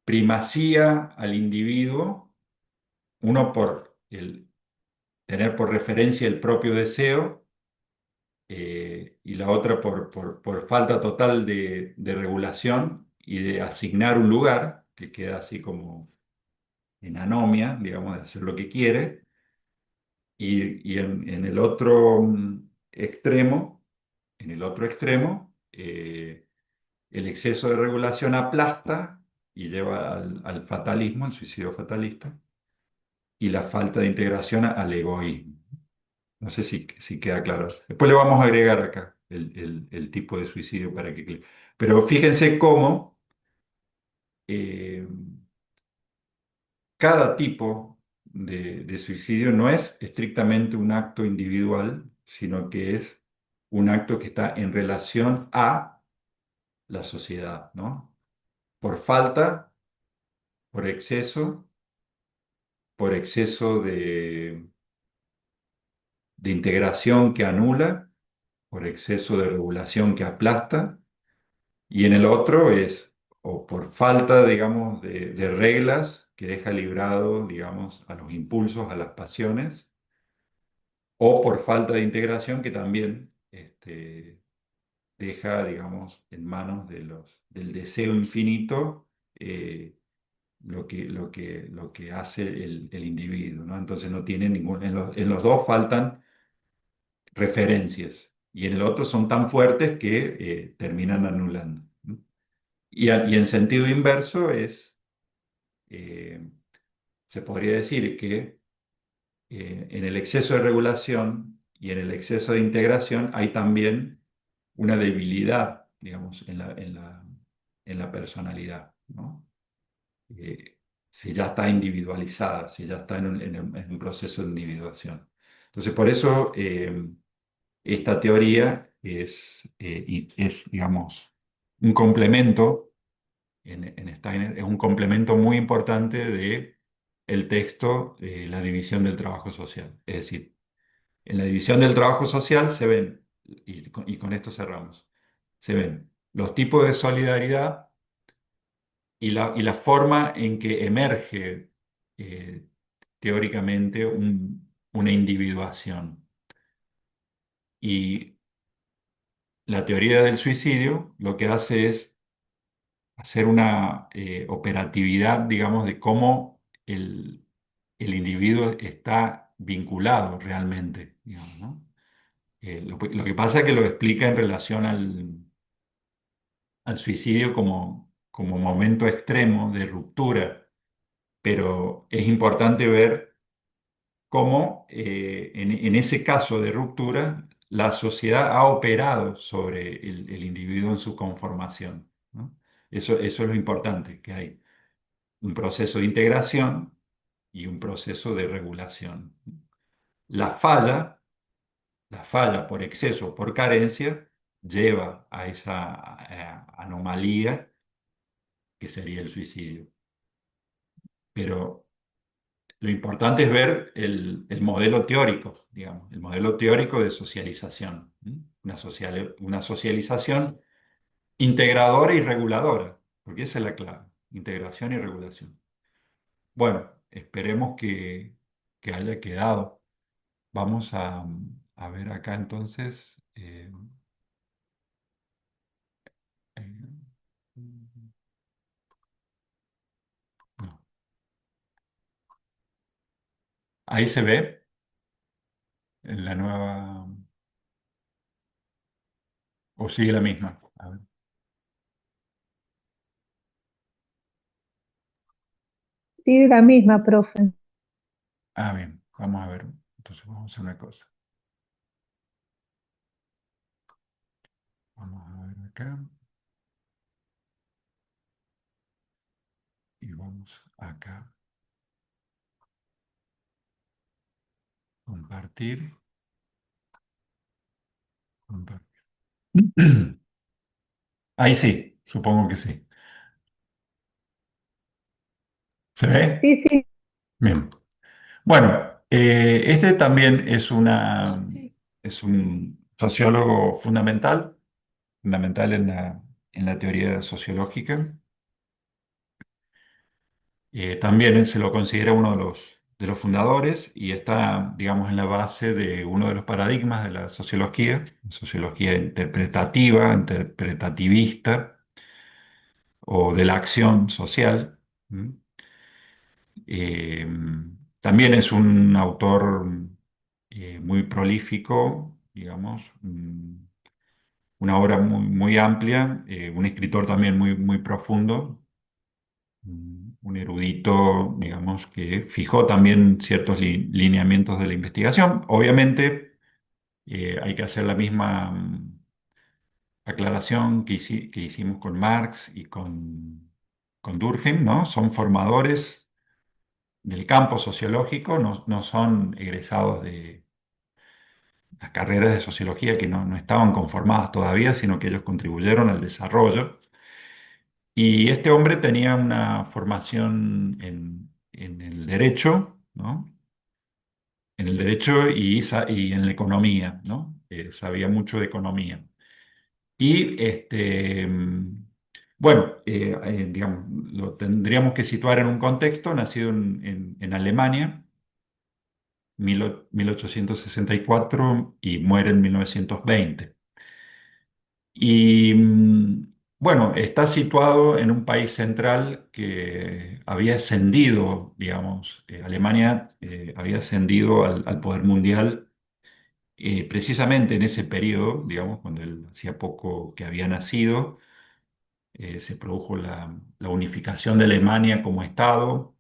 primacía al individuo, uno por tener por referencia el propio deseo, y la otra por falta total de regulación y de asignar un lugar, que queda así como en anomia, digamos, de hacer lo que quiere, y en el otro extremo, el exceso de regulación aplasta y lleva al fatalismo, al suicidio fatalista, y la falta de integración al egoísmo. No sé si queda claro. Después le vamos a agregar acá el tipo de suicidio para que. Pero fíjense cómo eh, cada tipo de suicidio no es estrictamente un acto individual, sino que es un acto que está en relación a la sociedad, ¿no? Por falta, por exceso, por exceso de integración que anula por exceso de regulación que aplasta, y en el otro es o por falta, digamos, de reglas que deja librado, digamos, a los impulsos, a las pasiones, o por falta de integración que también deja, digamos, en manos del deseo infinito lo que hace el individuo, ¿no? Entonces no tiene ningún, en los dos faltan referencias y en el otro son tan fuertes que terminan anulando, ¿no? Y en sentido inverso eh, se podría decir que en el exceso de regulación y en el exceso de integración hay también una debilidad, digamos, en la personalidad, ¿no? Eh, si ya está individualizada, si ya está en un proceso de individuación. Entonces, por eso esta teoría es, digamos, un complemento, en Steiner, es un complemento muy importante de el texto, La división del trabajo social. Es decir, en la división del trabajo social se ven, y con esto cerramos, se ven los tipos de solidaridad y la forma en que emerge eh, teóricamente una individuación. Y la teoría del suicidio lo que hace es hacer una operatividad, digamos, de cómo el individuo está vinculado realmente, digamos, ¿no? Lo que pasa es que lo explica en relación al suicidio como momento extremo de ruptura, pero es importante ver cómo en ese caso de ruptura la sociedad ha operado sobre el individuo en su conformación, ¿no? Eso es lo importante, que hay un proceso de integración y un proceso de regulación. La falla, la falla por exceso o por carencia lleva a esa anomalía que sería el suicidio. Pero lo importante es ver el modelo teórico, digamos, el modelo teórico de socialización. ¿M? Una socialización integradora y reguladora, porque esa es la clave, integración y regulación. Bueno, esperemos que haya quedado. Vamos a ver acá entonces. Eh, no. Ahí se ve en la nueva, o sigue la misma. A ver. Sí, la misma, profe. Ah, bien, vamos a ver. Entonces vamos a hacer una cosa. Vamos a ver acá y vamos acá. Compartir. Compartir. Ahí sí, supongo que sí. ¿Se ve? Sí, sí, Bien. Bueno, este también es un sociólogo fundamental, fundamental en la teoría sociológica. También se lo considera uno de los fundadores y está, digamos, en la base de uno de los paradigmas de la sociología interpretativa, interpretativista o de la acción social. ¿M? Eh, También es un autor muy prolífico, digamos, una obra muy amplia, un escritor también muy profundo, un erudito, digamos, que fijó también ciertos lineamientos de la investigación. Obviamente, hay que hacer la misma aclaración que hicimos con Marx y con Durkheim, ¿no? Son formadores del campo sociológico, no son egresados de las carreras de sociología que no estaban conformadas todavía, sino que ellos contribuyeron al desarrollo. Y este hombre tenía una formación en el derecho, ¿no? En el derecho y en la economía, ¿no? sabía mucho de economía. Y bueno, digamos, lo tendríamos que situar en un contexto, nacido en Alemania, 1864 y muere en 1920. Y bueno, está situado en un país central que había ascendido, digamos, Alemania había ascendido al poder mundial precisamente en ese periodo, digamos, cuando él hacía poco que había nacido, se produjo la unificación de Alemania como Estado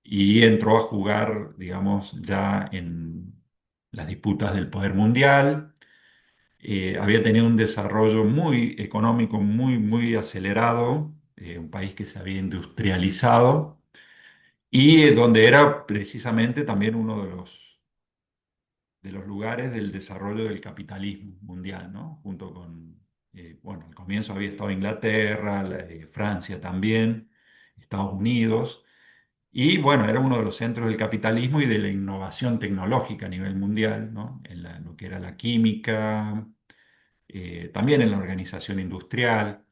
y entró a jugar, digamos, ya en las disputas del poder mundial. Había tenido un desarrollo muy económico, muy acelerado, un país que se había industrializado y donde era precisamente también uno de los lugares del desarrollo del capitalismo mundial, ¿no? Junto con, bueno, al comienzo había estado Inglaterra, Francia también, Estados Unidos, y bueno, era uno de los centros del capitalismo y de la innovación tecnológica a nivel mundial, ¿no? Lo que era la química, también en la organización industrial,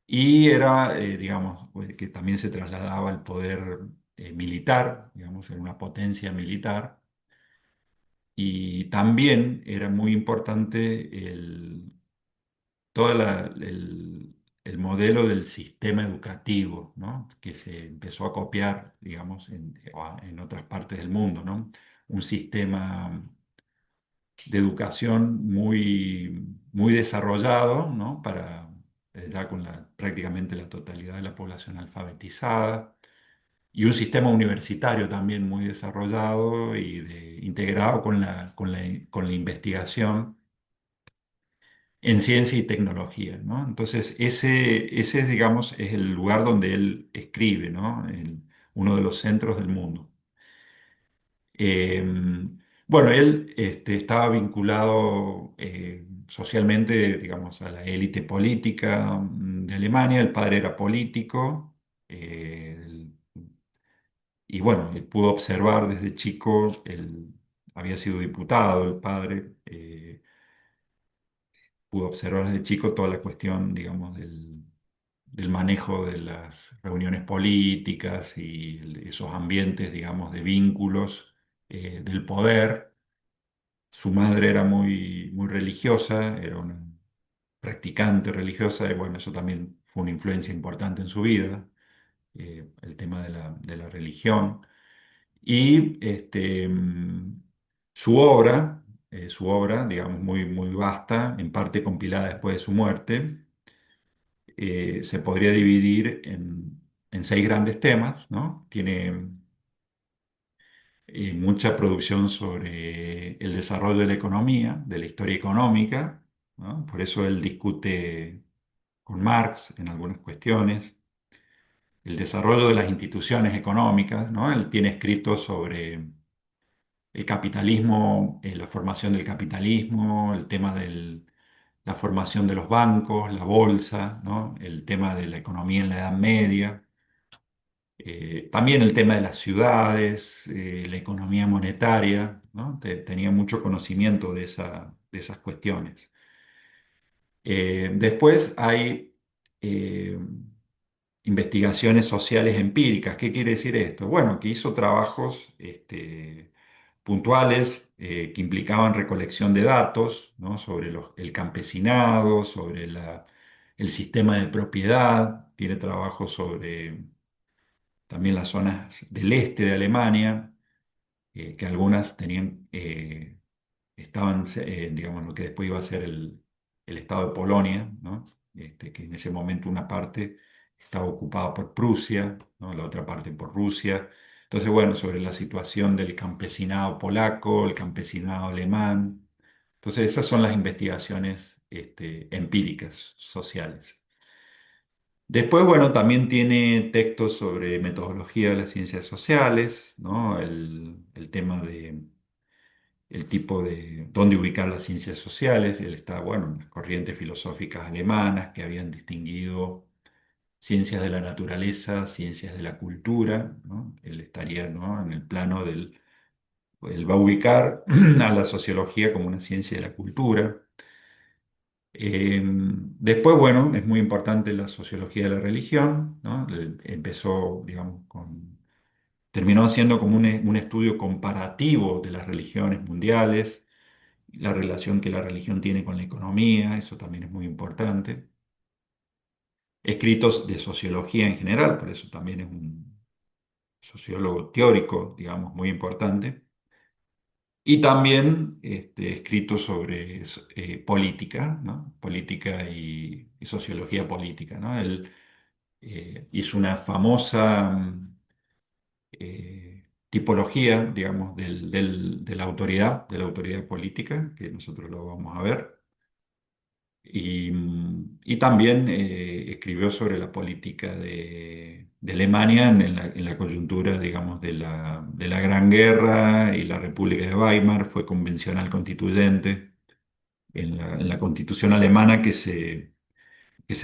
y era, digamos, pues, que también se trasladaba al poder militar, digamos, en una potencia militar. Y también era muy importante el modelo del sistema educativo, ¿no? Que se empezó a copiar, digamos, en otras partes del mundo, ¿no? Un sistema de educación muy desarrollado, ¿no? Para ya con prácticamente la totalidad de la población alfabetizada y un sistema universitario también muy desarrollado y integrado con la investigación en ciencia y tecnología, ¿no? Entonces, ese es, digamos, es el lugar donde él escribe, ¿no? Uno de los centros del mundo. Eh, bueno, él estaba vinculado socialmente, digamos, a la élite política de Alemania. El padre era político. eh, Y bueno, él pudo observar desde chico, él había sido diputado, el padre, pudo observar desde chico toda la cuestión, digamos, del manejo de las reuniones políticas y esos ambientes, digamos, de vínculos del poder. Su madre era muy religiosa, era una practicante religiosa, y bueno, eso también fue una influencia importante en su vida, el tema de la religión. Y su obra, digamos, muy vasta, en parte compilada después de su muerte, se podría dividir en seis grandes temas, ¿no? Tiene mucha producción sobre el desarrollo de la economía, de la historia económica, ¿no? Por eso él discute con Marx en algunas cuestiones. El desarrollo de las instituciones económicas, ¿no? Él tiene escritos sobre el capitalismo, la formación del capitalismo, el tema de la formación de los bancos, la bolsa, ¿no? El tema de la economía en la Edad Media, también el tema de las ciudades, la economía monetaria, ¿no? Tenía mucho conocimiento de esas cuestiones. Después hay investigaciones sociales empíricas. ¿Qué quiere decir esto? Bueno, que hizo trabajos puntuales que implicaban recolección de datos, ¿no? Sobre el campesinado, sobre el sistema de propiedad. Tiene trabajos sobre también las zonas del este de Alemania, que algunas estaban, digamos, lo que después iba a ser el estado de Polonia, ¿no? Que en ese momento una parte estaba ocupada por Prusia, ¿no? La otra parte por Rusia. Entonces, bueno, sobre la situación del campesinado polaco, el campesinado alemán. Entonces, esas son las investigaciones empíricas, sociales. Después, bueno, también tiene textos sobre metodología de las ciencias sociales, ¿no? El tema el tipo de dónde ubicar las ciencias sociales. Él está, bueno, en las corrientes filosóficas alemanas que habían distinguido ciencias de la naturaleza, ciencias de la cultura, ¿no? Él estaría, ¿no? En el plano Él va a ubicar a la sociología como una ciencia de la cultura. Después, bueno, es muy importante la sociología de la religión, ¿no? Empezó, digamos, terminó haciendo como un estudio comparativo de las religiones mundiales, la relación que la religión tiene con la economía, eso también es muy importante. Escritos de sociología en general, por eso también es un sociólogo teórico, digamos, muy importante. Y también escritos sobre política, ¿no? Política y sociología política, ¿no? Él hizo una famosa tipología, digamos, de la autoridad política, que nosotros lo vamos a ver. Y también escribió sobre la política de Alemania en la coyuntura, digamos, de la Gran Guerra y la República de Weimar. Fue convencional constituyente en la constitución alemana que se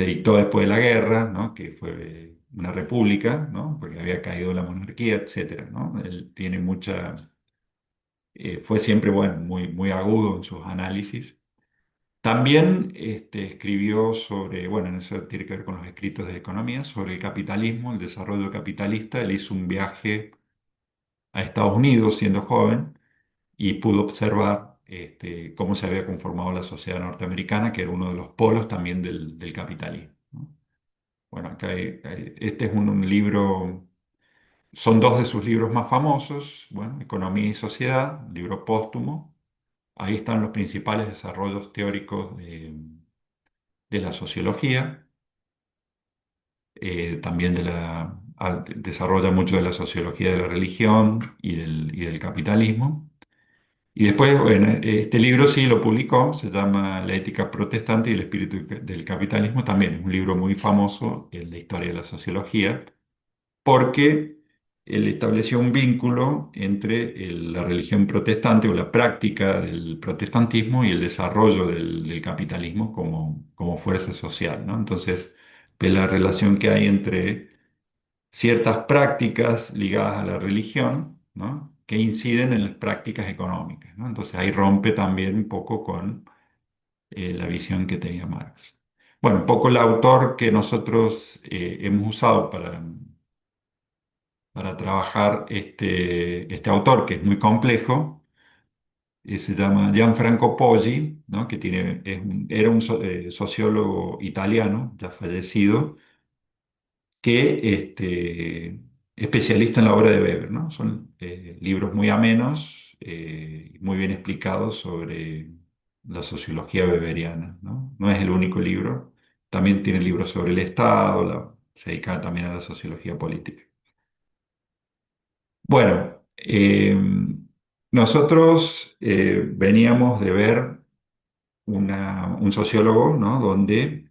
dictó después de la guerra, ¿no? Que fue una república, ¿no? Porque había caído la monarquía, etcétera, ¿no? Él tiene fue siempre, bueno, muy agudo en sus análisis. También escribió sobre, bueno, en eso tiene que ver con los escritos de economía, sobre el capitalismo, el desarrollo capitalista. Él hizo un viaje a Estados Unidos siendo joven y pudo observar cómo se había conformado la sociedad norteamericana, que era uno de los polos también del capitalismo, ¿no? Bueno, este es un libro, son dos de sus libros más famosos, bueno, Economía y Sociedad, libro póstumo. Ahí están los principales desarrollos teóricos de la sociología, también desarrolla mucho de la sociología de la religión y del capitalismo. Y después, bueno, este libro sí lo publicó, se llama La ética protestante y el espíritu del capitalismo, también es un libro muy famoso en la historia de la sociología, porque él estableció un vínculo entre la religión protestante o la práctica del protestantismo y el desarrollo del capitalismo como fuerza social, ¿no? Entonces, ve la relación que hay entre ciertas prácticas ligadas a la religión, ¿no? Que inciden en las prácticas económicas, ¿no? Entonces ahí rompe también un poco con la visión que tenía Marx. Bueno, un poco el autor que nosotros hemos usado para trabajar este autor, que es muy complejo, se llama Gianfranco Poggi, ¿no? Que era un sociólogo italiano, ya fallecido, que especialista en la obra de Weber, ¿no? Son libros muy amenos, muy bien explicados sobre la sociología weberiana, ¿no? No es el único libro, también tiene libros sobre el Estado, se dedica también a la sociología política. Bueno, nosotros veníamos de ver un sociólogo, ¿no? Donde,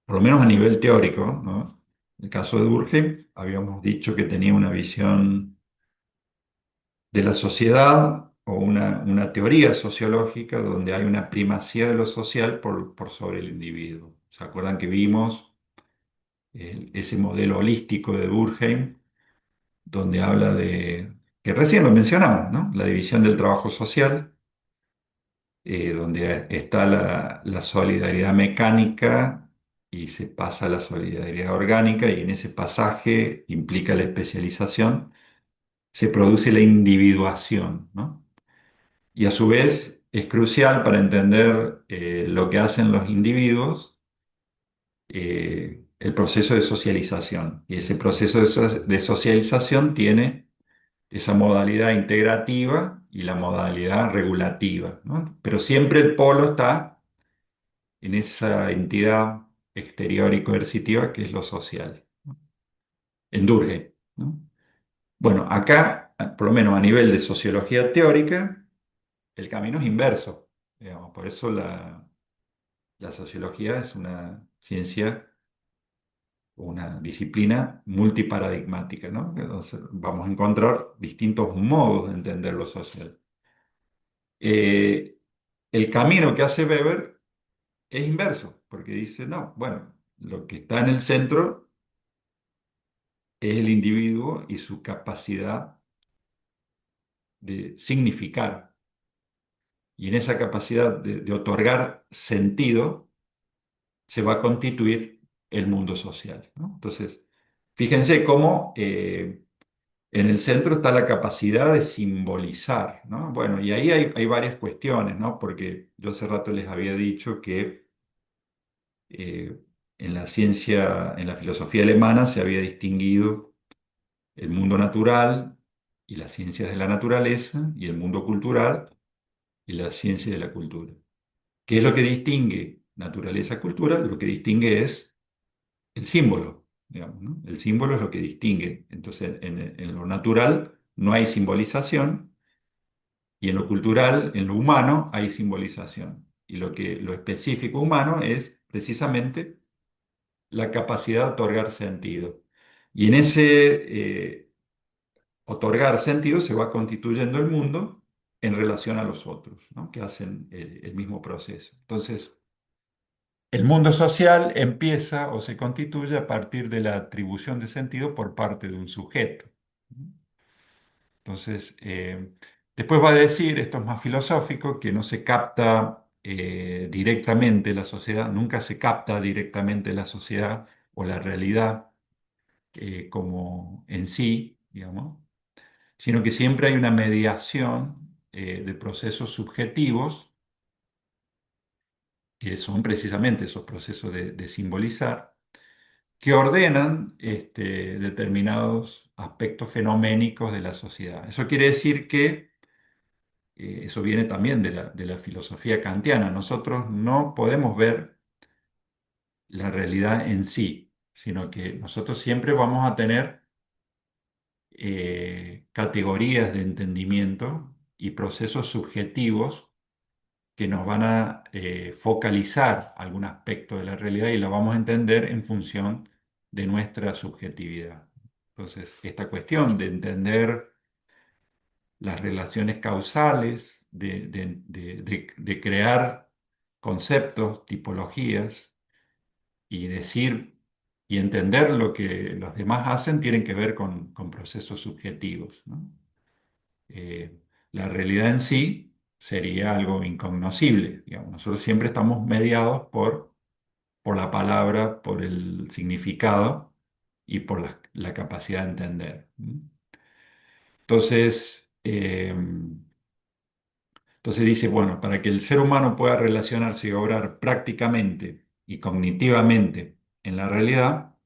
por lo menos a nivel teórico, ¿no? El caso de Durkheim, habíamos dicho que tenía una visión de la sociedad o una teoría sociológica donde hay una primacía de lo social por sobre el individuo. ¿Se acuerdan que vimos ese modelo holístico de Durkheim, donde habla que recién lo mencionamos, ¿no? La división del trabajo social, donde está la solidaridad mecánica y se pasa a la solidaridad orgánica, y en ese pasaje implica la especialización, se produce la individuación, ¿no? Y a su vez es crucial para entender lo que hacen los individuos, el proceso de socialización. Y ese proceso de socialización tiene esa modalidad integrativa y la modalidad regulativa, ¿no? Pero siempre el polo está en esa entidad exterior y coercitiva que es lo social, ¿no? En Durkheim, ¿no? Bueno, acá, por lo menos a nivel de sociología teórica, el camino es inverso, digamos. Por eso la sociología es una ciencia, una disciplina multiparadigmática, ¿no? Entonces, vamos a encontrar distintos modos de entender lo social. Eh, el camino que hace Weber es inverso, porque dice, no, bueno, lo que está en el centro es el individuo y su capacidad de significar y en esa capacidad de otorgar sentido se va a constituir el mundo social, ¿no? Entonces, fíjense cómo en el centro está la capacidad de simbolizar, ¿no? Bueno, y ahí hay varias cuestiones, ¿no? Porque yo hace rato les había dicho que eh, en la ciencia, en la filosofía alemana se había distinguido el mundo natural y las ciencias de la naturaleza y el mundo cultural y la ciencia de la cultura. ¿Qué es lo que distingue naturaleza-cultura? Lo que distingue es el símbolo, digamos, ¿no? El símbolo es lo que distingue. Entonces, en lo natural no hay simbolización y en lo cultural, en lo humano, hay simbolización. Y lo específico humano es precisamente la capacidad de otorgar sentido. Y en ese otorgar sentido se va constituyendo el mundo en relación a los otros, ¿no? Que hacen el mismo proceso. Entonces, el mundo social empieza o se constituye a partir de la atribución de sentido por parte de un sujeto. Entonces, después va a decir, esto es más filosófico, que no se capta directamente la sociedad, nunca se capta directamente la sociedad o la realidad como en sí, digamos, sino que siempre hay una mediación de procesos subjetivos, que son precisamente esos procesos de simbolizar, que ordenan determinados aspectos fenoménicos de la sociedad. Eso quiere decir que, eso viene también de la filosofía kantiana, nosotros no podemos ver la realidad en sí, sino que nosotros siempre vamos a tener categorías de entendimiento y procesos subjetivos que nos van a focalizar algún aspecto de la realidad y la vamos a entender en función de nuestra subjetividad. Entonces, esta cuestión de entender las relaciones causales, de crear conceptos, tipologías y decir y entender lo que los demás hacen, tienen que ver con procesos subjetivos, ¿no? eh, la realidad en sí sería algo incognoscible. Digamos. Nosotros siempre estamos mediados por la palabra, por el significado y por la capacidad de entender. ¿Mm? Entonces, entonces dice, bueno, para que el ser humano pueda relacionarse y obrar prácticamente y cognitivamente en la realidad,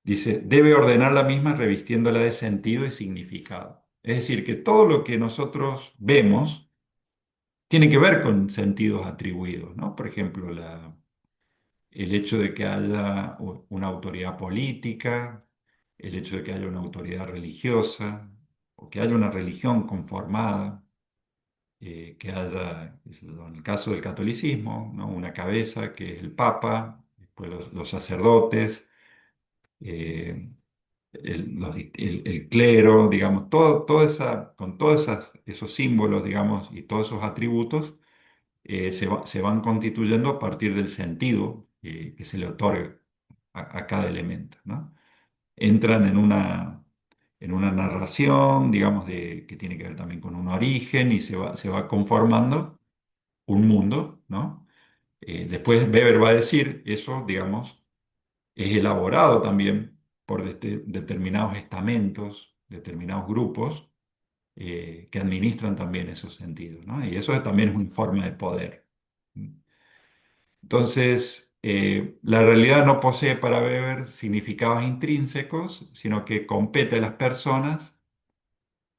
dice, debe ordenar la misma revistiéndola de sentido y significado. Es decir, que todo lo que nosotros vemos, tiene que ver con sentidos atribuidos, ¿no? Por ejemplo, el hecho de que haya una autoridad política, el hecho de que haya una autoridad religiosa, o que haya una religión conformada, que haya, en el caso del catolicismo, ¿no? Una cabeza que es el Papa, después los sacerdotes, eh, el clero, digamos, con todos esos símbolos, digamos, y todos esos atributos se van constituyendo a partir del sentido que se le otorga a cada elemento, ¿no? Entran en una narración, digamos, que tiene que ver también con un origen y se va conformando un mundo, ¿no? Después Weber va a decir, eso, digamos, es elaborado también por determinados estamentos, determinados grupos, que administran también esos sentidos, ¿no? Y eso también es una forma de poder. Entonces, la realidad no posee para Weber significados intrínsecos, sino que compete a las personas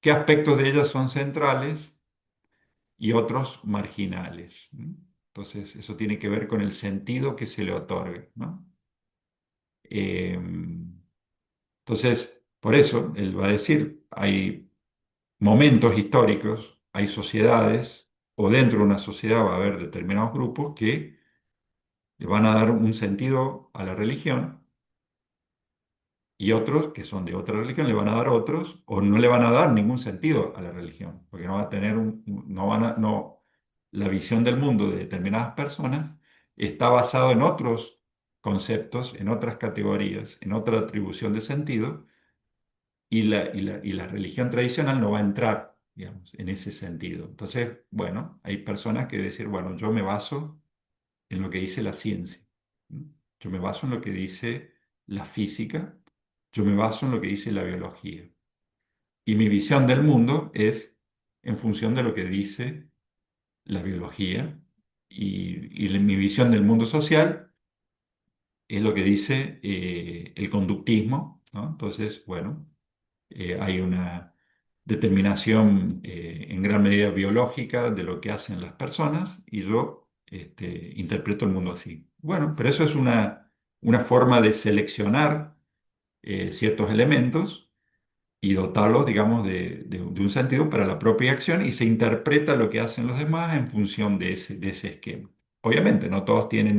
qué aspectos de ellas son centrales y otros marginales. ¿No? Entonces, eso tiene que ver con el sentido que se le otorga, ¿no? Eh, entonces, por eso, él va a decir, hay momentos históricos, hay sociedades, o dentro de una sociedad va a haber determinados grupos que le van a dar un sentido a la religión y otros que son de otra religión le van a dar otros o no le van a dar ningún sentido a la religión, porque no va a tener no van a, no, la visión del mundo de determinadas personas está basado en otros conceptos, en otras categorías, en otra atribución de sentido y la religión tradicional no va a entrar digamos, en ese sentido. Entonces, bueno, hay personas que dicen, bueno, yo me baso en lo que dice la ciencia, ¿no? Yo me baso en lo que dice la física, yo me baso en lo que dice la biología. Y mi visión del mundo es en función de lo que dice la biología y mi visión del mundo social es lo que dice el conductismo, ¿no? Entonces, bueno, hay una determinación en gran medida biológica de lo que hacen las personas y yo interpreto el mundo así. Bueno, pero eso es una forma de seleccionar ciertos elementos y dotarlos, digamos, de un sentido para la propia acción y se interpreta lo que hacen los demás en función de ese esquema. Obviamente, no todos tienen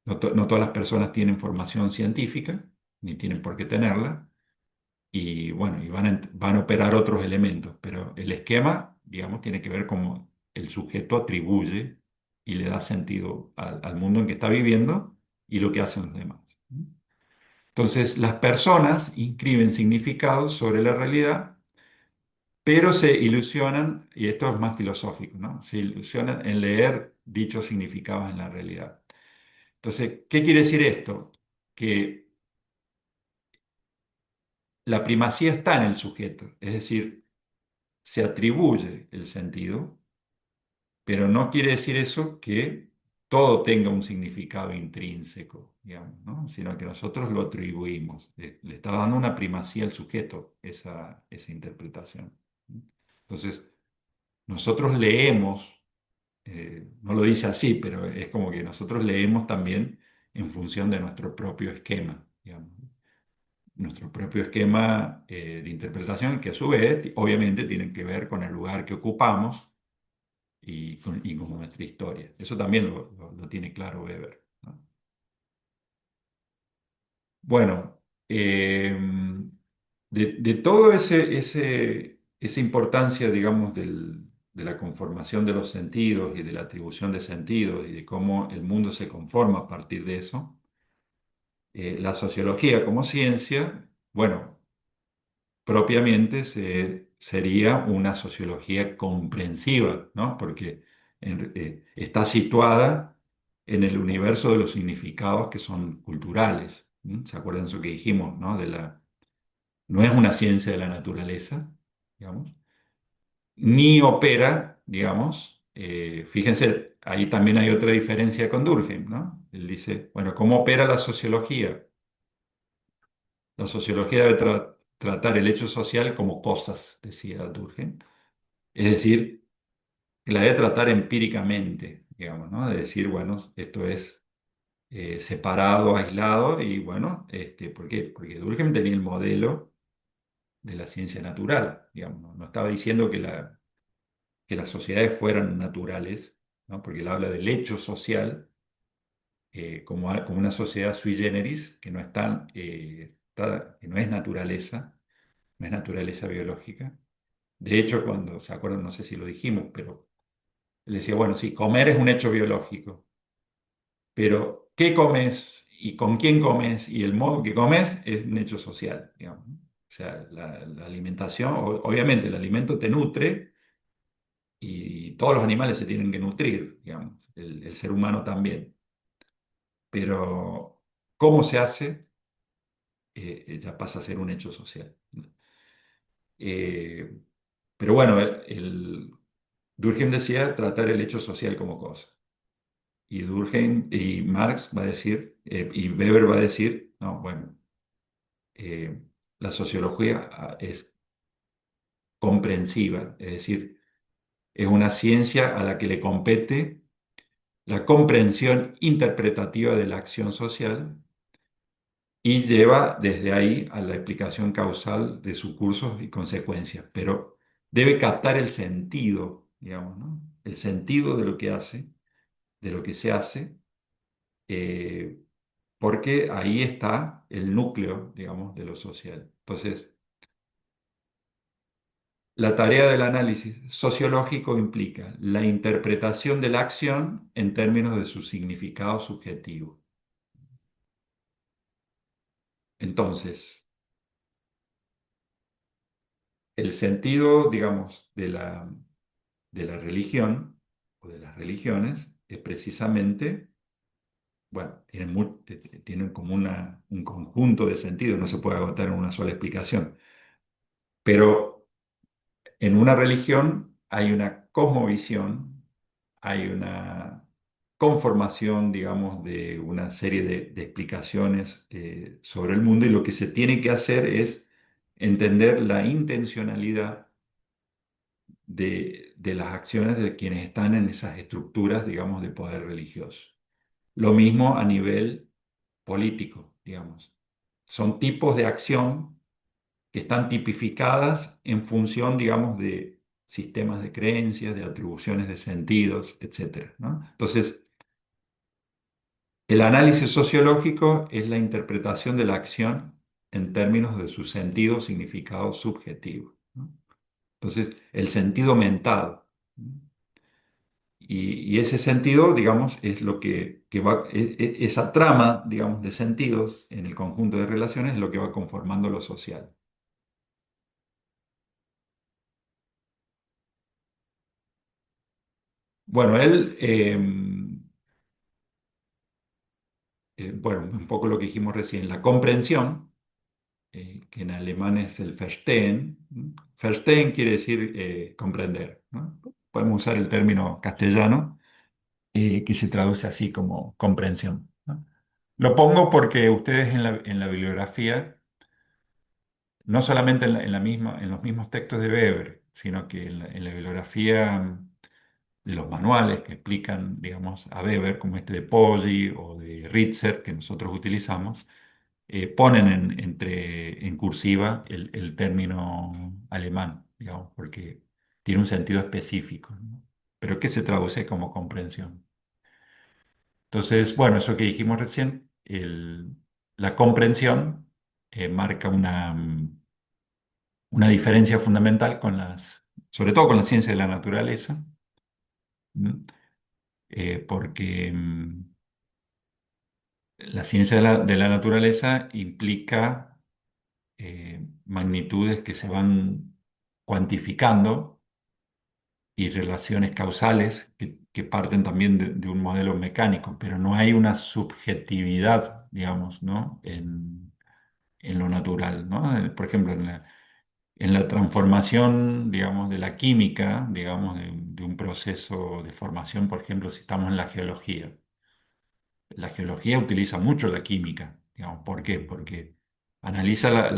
no todas las personas tienen formación científica, ni tienen por qué tenerla, y bueno, van a operar otros elementos, pero el esquema, digamos, tiene que ver cómo el sujeto atribuye y le da sentido al mundo en que está viviendo y lo que hacen los demás. Entonces, las personas inscriben significados sobre la realidad, pero se ilusionan, y esto es más filosófico, ¿no? Se ilusionan en leer dichos significados en la realidad. Entonces, ¿qué quiere decir esto? Que la primacía está en el sujeto, es decir, se atribuye el sentido, pero no quiere decir eso que todo tenga un significado intrínseco, digamos, ¿no? Sino que nosotros lo atribuimos. Le está dando una primacía al sujeto esa interpretación. Entonces, nosotros leemos, no lo dice así, pero es como que nosotros leemos también en función de nuestro propio esquema, digamos, nuestro propio esquema de interpretación, que a su vez, obviamente, tiene que ver con el lugar que ocupamos y con nuestra historia. Eso también lo tiene claro Weber, ¿no? Bueno, de todo esa importancia, digamos, de la conformación de los sentidos y de la atribución de sentidos y de cómo el mundo se conforma a partir de eso, la sociología como ciencia, bueno, propiamente sería una sociología comprensiva, ¿no? Porque está situada en el universo de los significados que son culturales. ¿No? ¿Se acuerdan eso que dijimos, ¿no? No es una ciencia de la naturaleza, digamos, ni opera, digamos. Fíjense, ahí también hay otra diferencia con Durkheim, ¿no? Él dice, bueno, ¿cómo opera la sociología? La sociología debe tratar el hecho social como cosas, decía Durkheim. Es decir, la debe tratar empíricamente, digamos, ¿no? De decir, bueno, esto es separado, aislado, y bueno, ¿por qué? Porque Durkheim tenía el modelo de la ciencia natural, digamos, no estaba diciendo que las sociedades fueran naturales, ¿no? Porque él habla del hecho social como una sociedad sui generis, que no que no es naturaleza, no es naturaleza biológica. De hecho, cuando se acuerdan, no sé si lo dijimos, pero él decía, bueno, sí, comer es un hecho biológico, pero qué comes y con quién comes y el modo que comes es un hecho social, digamos, ¿no? O sea, la alimentación, obviamente el alimento te nutre y todos los animales se tienen que nutrir, digamos, el ser humano también, pero cómo se hace ya pasa a ser un hecho social. Eh, pero bueno, Durkheim decía tratar el hecho social como cosa. Y Durkheim y Marx va a decir, y Weber va a decir, no, bueno, eh, la sociología es comprensiva, es decir, es una ciencia a la que le compete la comprensión interpretativa de la acción social y lleva desde ahí a la explicación causal de sus cursos y consecuencias, pero debe captar el sentido, digamos, ¿no? El sentido de lo que hace, de lo que se hace, eh, porque ahí está el núcleo, digamos, de lo social. Entonces, la tarea del análisis sociológico implica la interpretación de la acción en términos de su significado subjetivo. Entonces, el sentido, digamos, de la religión o de las religiones es precisamente, bueno, tienen como un conjunto de sentidos, no se puede agotar en una sola explicación, pero en una religión hay una cosmovisión, hay una conformación, digamos, de una serie de explicaciones sobre el mundo y lo que se tiene que hacer es entender la intencionalidad de las acciones de quienes están en esas estructuras, digamos, de poder religioso. Lo mismo a nivel político, digamos. Son tipos de acción que están tipificadas en función, digamos, de sistemas de creencias, de atribuciones de sentidos, etcétera, ¿no? Entonces, el análisis sociológico es la interpretación de la acción en términos de su sentido, significado subjetivo, ¿no? Entonces, el sentido mentado, ¿no? Y ese sentido, digamos, es lo que va, esa trama, digamos, de sentidos en el conjunto de relaciones es lo que va conformando lo social. Bueno, él, bueno, un poco lo que dijimos recién, la comprensión, que en alemán es el Verstehen. ¿No? Verstehen quiere decir comprender, ¿no? Podemos usar el término castellano, que se traduce así como comprensión, ¿no? Lo pongo porque ustedes en la bibliografía, no solamente en los mismos textos de Weber, sino que en la bibliografía de los manuales que explican, digamos, a Weber, como este de Poggi o de Ritzer, que nosotros utilizamos, ponen en cursiva el término alemán, digamos, porque tiene un sentido específico, ¿no? Pero que se traduce como comprensión. Entonces, bueno, eso que dijimos recién, la comprensión marca una diferencia fundamental sobre todo con la ciencia de la naturaleza, ¿m? Porque la ciencia de la naturaleza implica magnitudes que se van cuantificando y relaciones causales que parten también de un modelo mecánico, pero no hay una subjetividad, digamos, ¿no? En lo natural, ¿no? Por ejemplo, en la transformación, digamos, de la química, digamos, de un proceso de formación, por ejemplo, si estamos en la geología. La geología utiliza mucho la química, digamos, ¿por qué? Porque analiza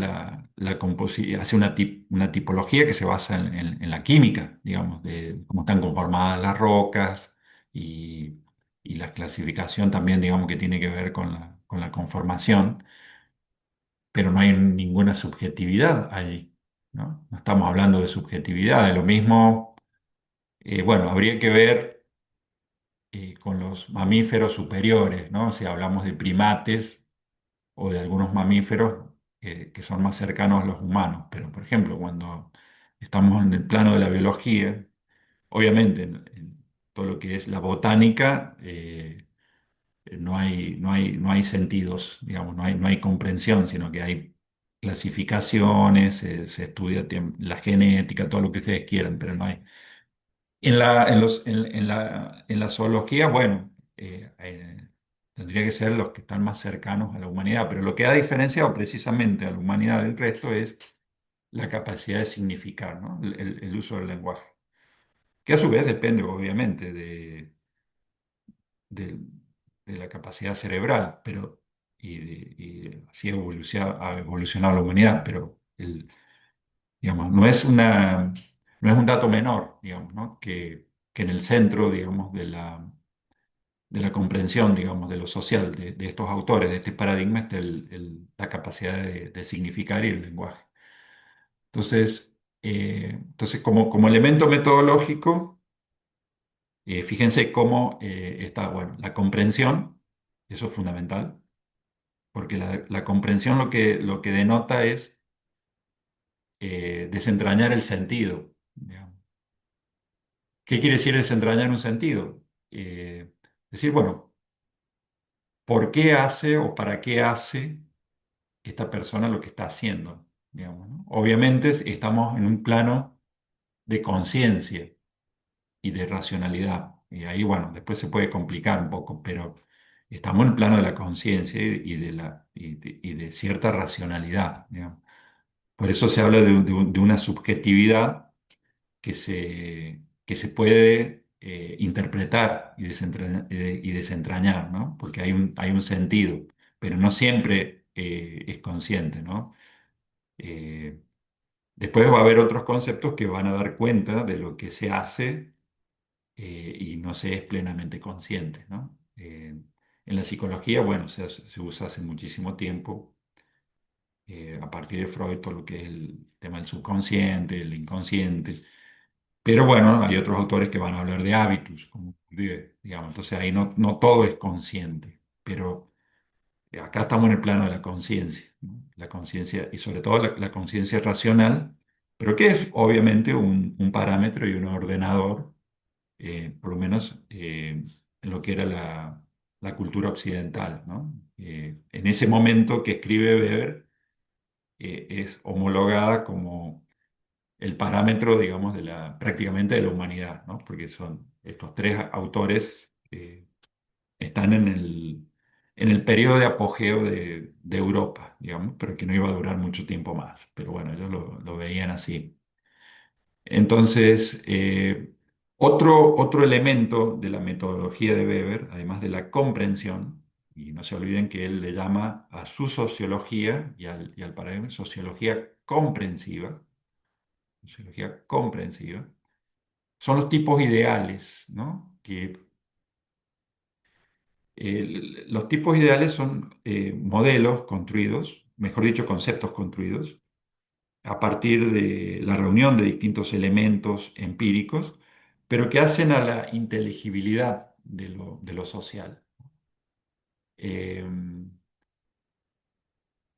hace una tipología que se basa en la química, digamos, de cómo están conformadas las rocas y, y la clasificación también, digamos, que tiene que ver con la conformación, pero no hay ninguna subjetividad allí, ¿no? No estamos hablando de subjetividad, de lo mismo, bueno, habría que ver con los mamíferos superiores, ¿no? Si hablamos de primates o de algunos mamíferos que son más cercanos a los humanos. Pero, por ejemplo, cuando estamos en el plano de la biología, obviamente en todo lo que es la botánica, no hay sentidos, digamos, no hay comprensión, sino que hay clasificaciones, se estudia la genética, todo lo que ustedes quieran, pero no hay. En la zoología, bueno, tendría que ser los que están más cercanos a la humanidad, pero lo que ha diferenciado precisamente a la humanidad del resto es la capacidad de significar, ¿no? El uso del lenguaje, que a su vez depende obviamente de- de la capacidad cerebral, y así ha evolucionado la humanidad, pero digamos, no es un dato menor, digamos, ¿no? Que en el centro, digamos, de la comprensión, digamos, de lo social de estos autores, de este paradigma, está la capacidad de significar y el lenguaje. Entonces, como elemento metodológico, fíjense cómo está, bueno, la comprensión, eso es fundamental, porque la comprensión lo que denota es desentrañar el sentido, digamos. ¿Qué quiere decir desentrañar un sentido? Decir, bueno, ¿por qué hace o para qué hace esta persona lo que está haciendo? digamos, ¿no? Obviamente estamos en un plano de conciencia y de racionalidad. Y ahí, bueno, después se puede complicar un poco, pero estamos en el plano de la conciencia y de cierta racionalidad, digamos. Por eso se habla de una subjetividad que se puede interpretar y desentrañar, ¿no? Porque hay un sentido, pero no siempre es consciente, ¿no? Eh, Después va a haber otros conceptos que van a dar cuenta de lo que se hace y no se es plenamente consciente, ¿no? En la psicología, bueno, se usa hace muchísimo tiempo, a partir de Freud, todo lo que es el tema del subconsciente, el inconsciente. Pero bueno, hay otros autores que van a hablar de hábitos, como Bourdieu, digamos. Entonces ahí no todo es consciente, pero acá estamos en el plano de la conciencia, ¿no? La conciencia y sobre todo la conciencia racional, pero que es obviamente un parámetro y un ordenador, por lo menos en lo que era la cultura occidental, ¿no? En ese momento que escribe Weber, es homologada como el parámetro, digamos, prácticamente de la humanidad, ¿no? Porque son estos tres autores están en el periodo de apogeo de Europa, digamos, pero que no iba a durar mucho tiempo más. Pero bueno, ellos lo veían así. Entonces, otro elemento de la metodología de Weber, además de la comprensión, y no se olviden que él le llama a su sociología y al paradigma sociología comprensiva, son los tipos ideales, ¿no? Los tipos ideales son modelos construidos, mejor dicho, conceptos construidos, a partir de la reunión de distintos elementos empíricos, pero que hacen a la inteligibilidad de lo social. Eh,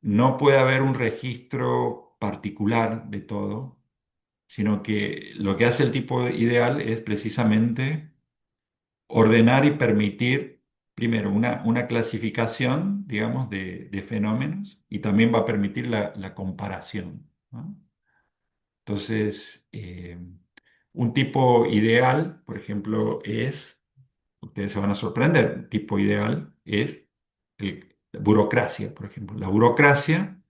no puede haber un registro particular de todo, sino que lo que hace el tipo ideal es precisamente ordenar y permitir, primero, una clasificación, digamos, de fenómenos y también va a permitir la comparación, ¿no? Entonces, un tipo ideal, por ejemplo, ustedes se van a sorprender, un tipo ideal es la burocracia, por ejemplo. La burocracia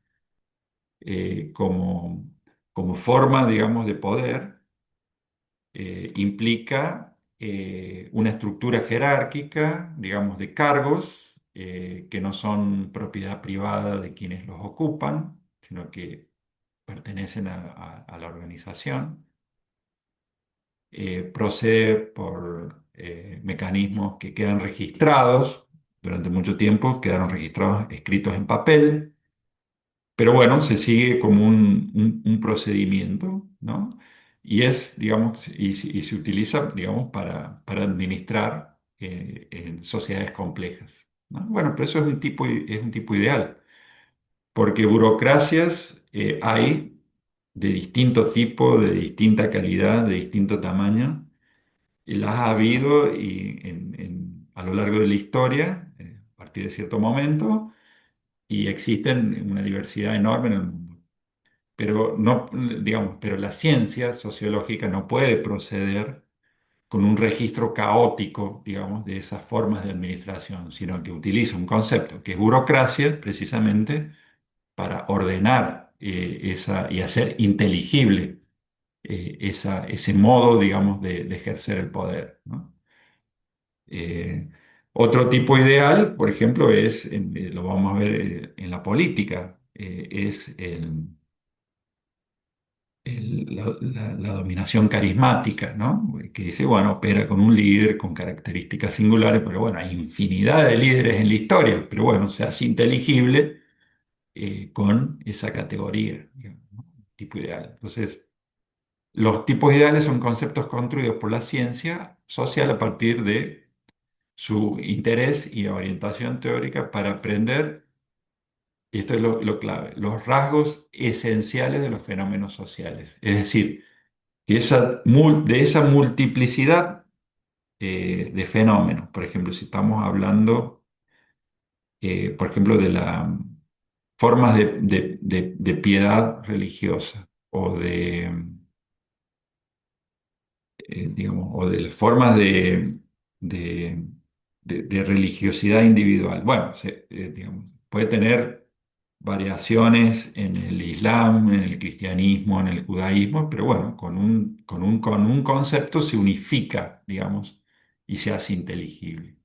como, como forma, digamos, de poder implica una estructura jerárquica, digamos, de cargos que no son propiedad privada de quienes los ocupan, sino que pertenecen a la organización. Procede por mecanismos que quedan registrados, durante mucho tiempo quedaron registrados, escritos en papel, pero bueno, se sigue como un procedimiento, ¿no? Y es, digamos, y se utiliza, digamos, para administrar en sociedades complejas, ¿no? Bueno, pero eso es un tipo ideal, porque burocracias hay de distinto tipo, de distinta calidad, de distinto tamaño, y las ha habido a lo largo de la historia, a partir de cierto momento, y existen una diversidad enorme en el mundo. Pero no, digamos, pero la ciencia sociológica no puede proceder con un registro caótico, digamos, de esas formas de administración, sino que utiliza un concepto que es burocracia, precisamente para ordenar y hacer inteligible ese modo, digamos, de ejercer el poder, ¿no? Eh, Otro tipo ideal, por ejemplo, lo vamos a ver en la política, es la dominación carismática, ¿no? Que dice, bueno, opera con un líder con características singulares, pero bueno, hay infinidad de líderes en la historia, pero bueno, se hace inteligible con esa categoría, digamos, ¿no? Tipo ideal. Entonces, los tipos ideales son conceptos construidos por la ciencia social a partir de su interés y orientación teórica para aprender, y esto es lo clave, los rasgos esenciales de los fenómenos sociales. Es decir, de esa multiplicidad de fenómenos, por ejemplo, si estamos hablando, por ejemplo, formas de piedad religiosa o digamos, o de las formas de- de religiosidad individual. Bueno, digamos, puede tener variaciones en el Islam, en el cristianismo, en el judaísmo, pero bueno, con un concepto se unifica, digamos, y se hace inteligible.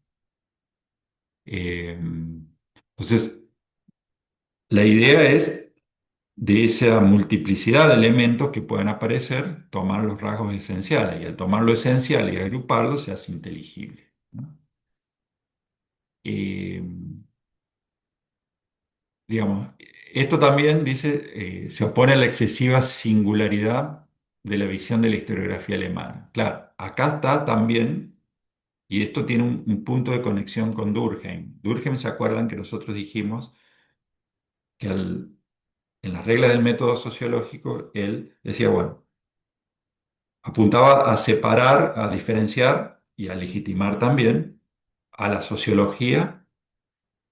Eh, entonces, la idea es de esa multiplicidad de elementos que pueden aparecer, tomar los rasgos esenciales, y al tomar lo esencial y agruparlo se hace inteligible, ¿no? Eh, digamos, esto también, dice, se opone a la excesiva singularidad de la visión de la historiografía alemana. Claro, acá está también, y esto tiene un punto de conexión con Durkheim. Durkheim, ¿se acuerdan que nosotros dijimos que en las reglas del método sociológico, él decía, bueno, apuntaba a separar, a diferenciar y a legitimar también a la sociología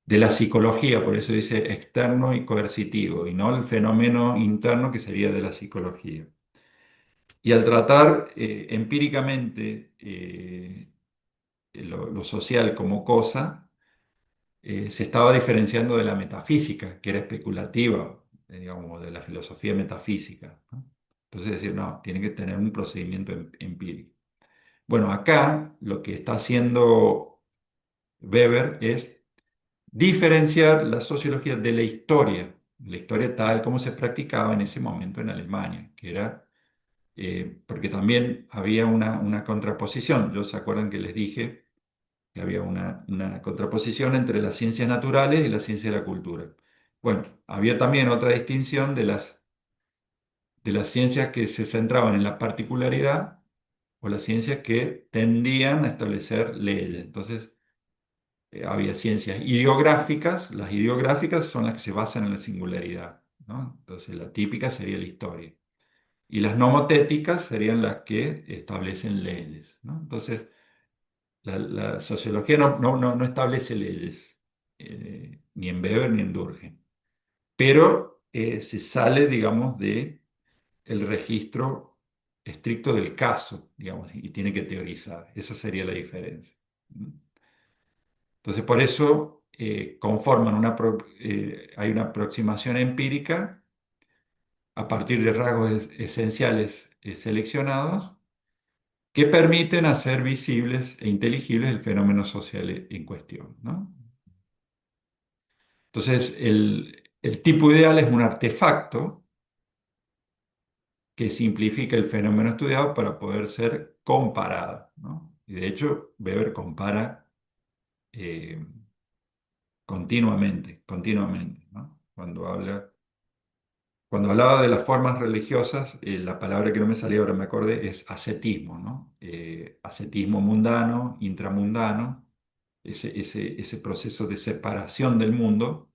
de la psicología, por eso dice externo y coercitivo, y no el fenómeno interno que sería de la psicología. Y al tratar empíricamente lo social como cosa, se estaba diferenciando de la metafísica, que era especulativa, digamos, de la filosofía metafísica, ¿no? Entonces decir, no, tiene que tener un procedimiento empírico. Bueno, acá lo que está haciendo Weber es diferenciar la sociología de la historia tal como se practicaba en ese momento en Alemania, que era, porque también había una contraposición. ¿Yo se acuerdan que les dije que había una contraposición entre las ciencias naturales y la ciencia de la cultura? Bueno, había también otra distinción de las ciencias que se centraban en la particularidad o las ciencias que tendían a establecer leyes. Entonces, había ciencias ideográficas, las ideográficas son las que se basan en la singularidad, ¿no? Entonces, la típica sería la historia. Y las nomotéticas serían las que establecen leyes, ¿no? Entonces, la sociología no establece leyes, ni en Weber ni en Durkheim, pero se sale, digamos, de el registro estricto del caso, digamos, y tiene que teorizar. Esa sería la diferencia. ¿No? Entonces, por eso conforman hay una aproximación empírica a partir de rasgos esenciales seleccionados que permiten hacer visibles e inteligibles el fenómeno social en cuestión, ¿no? Entonces, el tipo ideal es un artefacto que simplifica el fenómeno estudiado para poder ser comparado, ¿no? Y de hecho, Weber compara eh, continuamente, ¿no? Cuando hablaba de las formas religiosas, la palabra que no me salía ahora me acordé es ascetismo, ¿no? Ascetismo mundano, intramundano, ese proceso de separación del mundo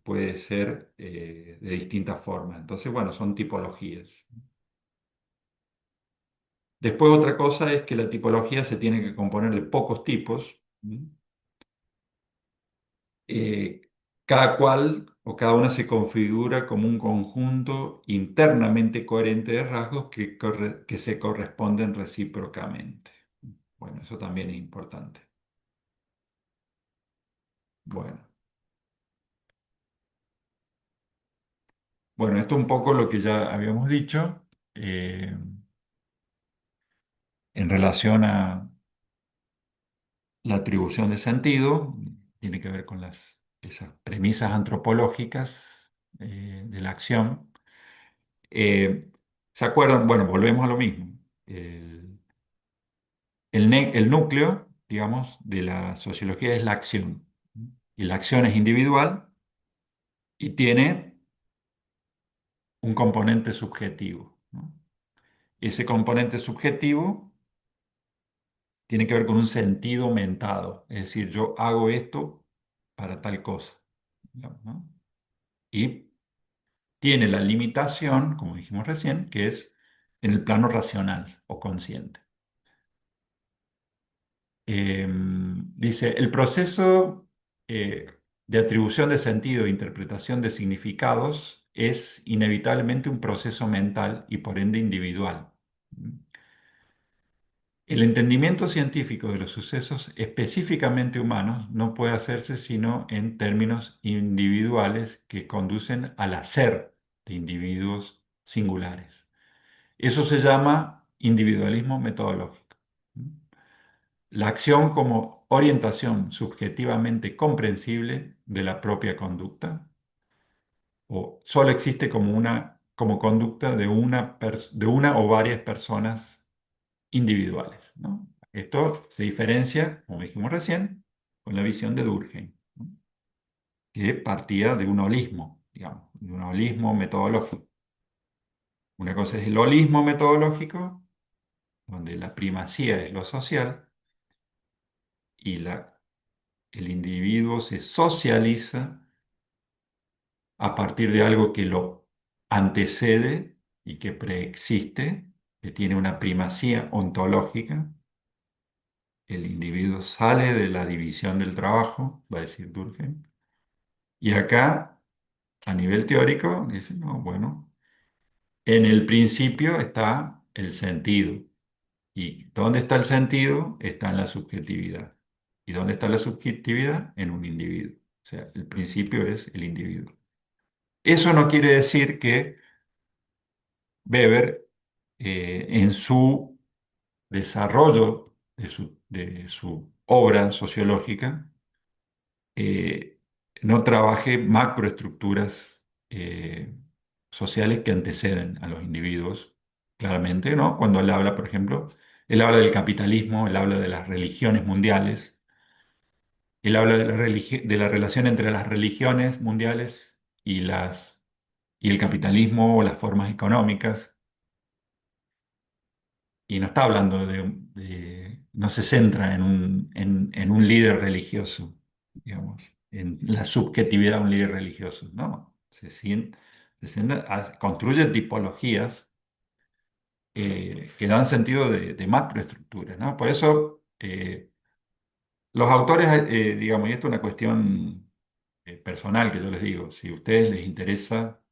puede ser de distintas formas. Entonces, bueno, son tipologías. Después otra cosa es que la tipología se tiene que componer de pocos tipos. ¿Mm? eh, Cada cual o cada una se configura como un conjunto internamente coherente de rasgos que se corresponden recíprocamente. Bueno, eso también es importante. Bueno, bueno, esto es un poco lo que ya habíamos dicho en relación a la atribución de sentido, tiene que ver con esas premisas antropológicas de la acción. Eh, ¿Se acuerdan? Bueno, volvemos a lo mismo. El núcleo, digamos, de la sociología es la acción. Y la acción es individual y tiene un componente subjetivo, ¿no? Ese componente subjetivo tiene que ver con un sentido aumentado, es decir, yo hago esto para tal cosa, digamos, ¿no? Y tiene la limitación, como dijimos recién, que es en el plano racional o consciente. Dice, el proceso de atribución de sentido e interpretación de significados es inevitablemente un proceso mental y por ende individual. El entendimiento científico de los sucesos específicamente humanos no puede hacerse sino en términos individuales que conducen al hacer de individuos singulares. Eso se llama individualismo metodológico. La acción como orientación subjetivamente comprensible de la propia conducta, o solo existe como conducta de una o varias personas individuales, ¿no? Esto se diferencia, como dijimos recién, con la visión de Durkheim, ¿no? Que partía de un holismo, digamos, de un holismo metodológico. Una cosa es el holismo metodológico, donde la primacía es lo social y el individuo se socializa a partir de algo que lo antecede y que preexiste, que tiene una primacía ontológica. El individuo sale de la división del trabajo, va a decir Durkheim, y acá, a nivel teórico, dice, no, bueno, en el principio está el sentido. ¿Y dónde está el sentido? Está en la subjetividad. ¿Y dónde está la subjetividad? En un individuo. O sea, el principio es el individuo. Eso no quiere decir que Weber, en su desarrollo de su obra sociológica, eh, no trabaje macroestructuras sociales que anteceden a los individuos, claramente, ¿no? Cuando él habla, por ejemplo, él habla del capitalismo, él habla de las religiones mundiales, él habla de la relación entre las religiones mundiales y el capitalismo o las formas económicas. Y no está hablando no se centra en un líder religioso, digamos, en la subjetividad de un líder religioso. No, construye tipologías que dan sentido de macroestructuras, ¿no? Por eso los autores, digamos, y esto es una cuestión personal que yo les digo, si a ustedes les interesa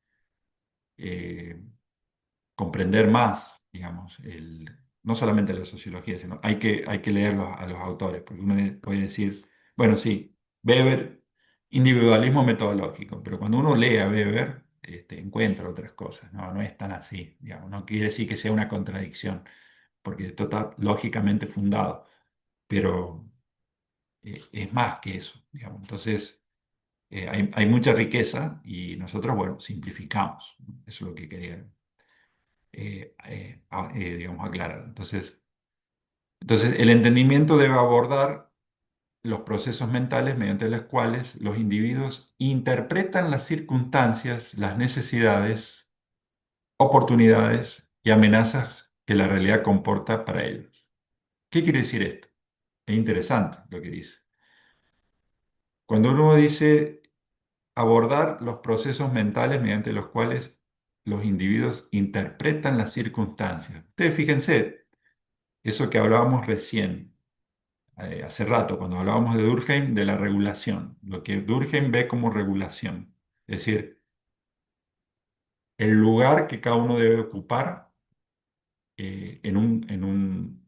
eh, comprender más, digamos, no solamente la sociología, sino hay que leer a los autores, porque uno puede decir, bueno, sí, Weber, individualismo metodológico, pero cuando uno lee a Weber, encuentra otras cosas, ¿no? No es tan así, digamos, no quiere decir que sea una contradicción, porque esto está lógicamente fundado, pero es más que eso, digamos. Entonces, hay mucha riqueza y nosotros, bueno, simplificamos, ¿no? Eso es lo que quería digamos, aclarar. Entonces, el entendimiento debe abordar los procesos mentales mediante los cuales los individuos interpretan las circunstancias, las necesidades, oportunidades y amenazas que la realidad comporta para ellos. ¿Qué quiere decir esto? Es interesante lo que dice. Cuando uno dice abordar los procesos mentales mediante los cuales los individuos interpretan las circunstancias. Ustedes fíjense, eso que hablábamos recién, hace rato, cuando hablábamos de Durkheim, de la regulación, lo que Durkheim ve como regulación, es decir, el lugar que cada uno debe ocupar en un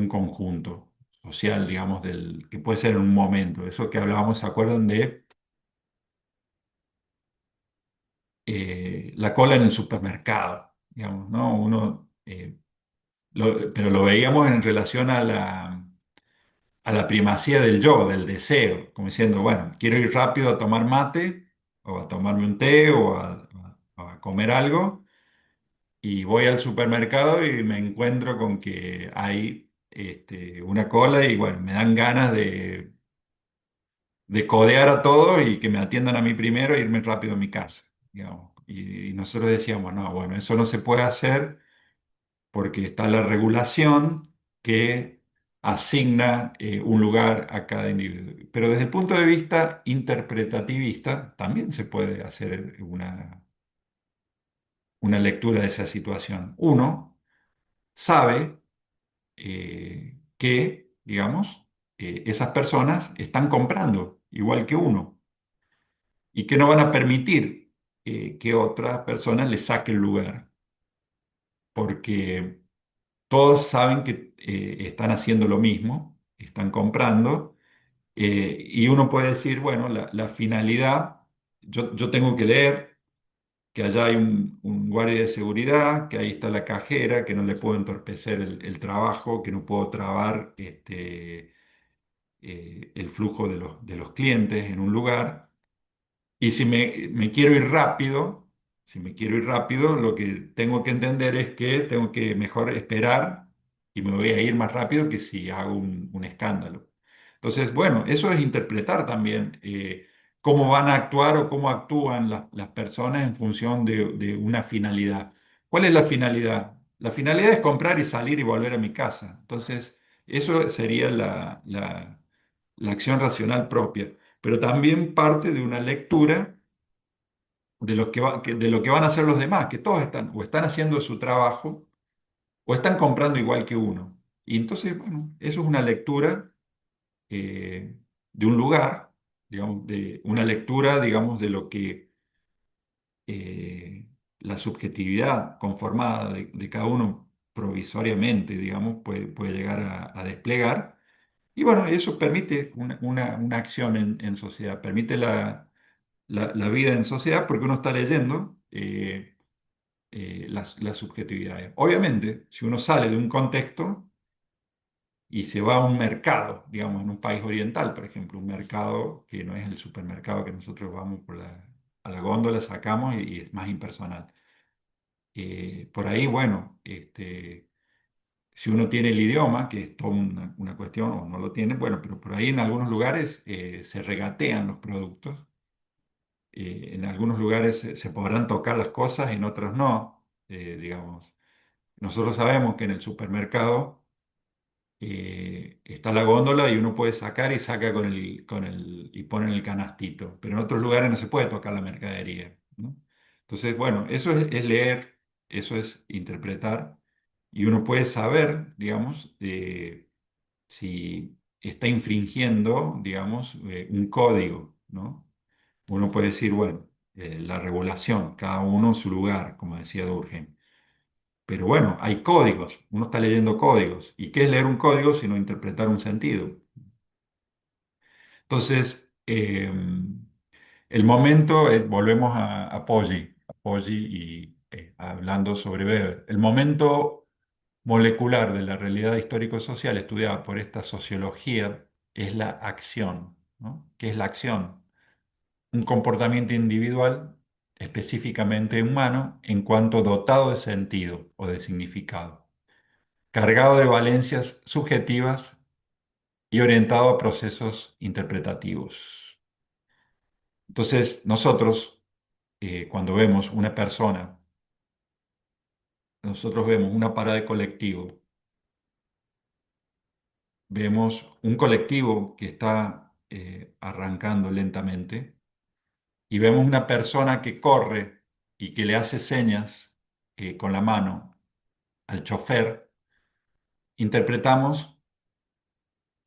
conjunto social, digamos, que puede ser en un momento. Eso que hablábamos, ¿se acuerdan de la cola en el supermercado? Digamos, ¿no? Pero lo veíamos en relación a la primacía del yo, del deseo, como diciendo, bueno, quiero ir rápido a tomar mate o a tomarme un té o a comer algo y voy al supermercado y me encuentro con que hay una cola y bueno, me dan ganas de codear a todos y que me atiendan a mí primero e irme rápido a mi casa, digamos. Y nosotros decíamos, no, bueno, eso no se puede hacer porque está la regulación que asigna un lugar a cada individuo. Pero desde el punto de vista interpretativista, también se puede hacer una lectura de esa situación. Uno sabe que, digamos, esas personas están comprando igual que uno y que no van a permitir que otras personas les saquen el lugar, porque todos saben que están haciendo lo mismo, están comprando, y uno puede decir, bueno, la finalidad, yo tengo que leer que allá hay un guardia de seguridad, que ahí está la cajera, que no le puedo entorpecer el trabajo, que no puedo trabar el flujo de los clientes en un lugar. Y si me quiero ir rápido, si me quiero ir rápido, lo que tengo que entender es que tengo que mejor esperar y me voy a ir más rápido que si hago un escándalo. Entonces, bueno, eso es interpretar también cómo van a actuar o cómo actúan las personas en función de una finalidad. ¿Cuál es la finalidad? La finalidad es comprar y salir y volver a mi casa. Entonces, eso sería la acción racional propia, pero también parte de una lectura de de lo que van a hacer los demás, que todos están o están haciendo su trabajo o están comprando igual que uno. Y entonces, bueno, eso es una lectura eh, de un lugar, digamos, de una lectura, digamos, de lo que eh, la subjetividad conformada de cada uno provisoriamente, digamos, puede llegar a desplegar. Y bueno, eso permite una acción en sociedad, permite la vida en sociedad porque uno está leyendo las subjetividades. Obviamente, si uno sale de un contexto y se va a un mercado, digamos, en un país oriental, por ejemplo, un mercado que no es el supermercado que nosotros vamos a la góndola, sacamos y es más impersonal. Por ahí, bueno, si uno tiene el idioma, que es toda una cuestión, o no lo tiene, bueno, pero por ahí en algunos lugares se regatean los productos. En algunos lugares se podrán tocar las cosas, en otros no. Digamos, nosotros sabemos que en el supermercado está la góndola y uno puede sacar y saca y pone en el canastito, pero en otros lugares no se puede tocar la mercadería, ¿no? Entonces, bueno, eso es leer, eso es interpretar y uno puede saber, digamos, si está infringiendo, digamos, un código, ¿no? Uno puede decir, bueno, la regulación, cada uno en su lugar, como decía Durkheim. Pero bueno, hay códigos, uno está leyendo códigos. ¿Y qué es leer un código sino interpretar un sentido? Entonces, el momento, volvemos a Poggi y hablando sobre Weber, el momento molecular de la realidad histórico-social estudiada por esta sociología es la acción, ¿no? ¿Qué es la acción? Un comportamiento individual específicamente humano en cuanto dotado de sentido o de significado, cargado de valencias subjetivas y orientado a procesos interpretativos. Entonces, nosotros, cuando vemos una persona, nosotros vemos una parada de colectivo, vemos un colectivo que está arrancando lentamente y vemos una persona que corre y que le hace señas con la mano al chofer, interpretamos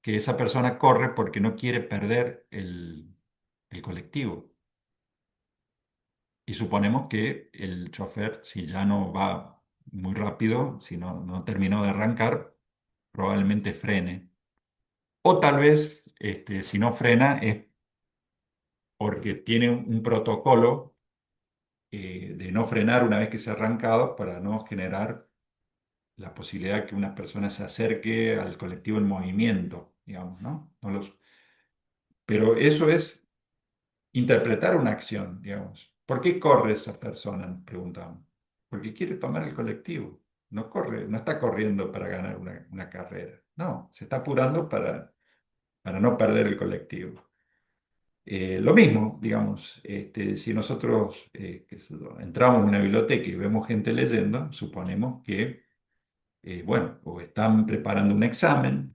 que esa persona corre porque no quiere perder el colectivo. Y suponemos que el chofer, si ya no va muy rápido, si no terminó de arrancar, probablemente frene. O tal vez, si no frena, es porque tiene un protocolo de no frenar una vez que se ha arrancado para no generar la posibilidad que una persona se acerque al colectivo en movimiento, digamos, ¿no? Pero eso es interpretar una acción, digamos. ¿Por qué corre esa persona? Nos preguntamos. Porque quiere tomar el colectivo. No corre, no está corriendo para ganar una carrera. No, se está apurando para no perder el colectivo. Lo mismo, digamos, si nosotros qué sé yo, entramos en una biblioteca y vemos gente leyendo, suponemos que, bueno, o están preparando un examen,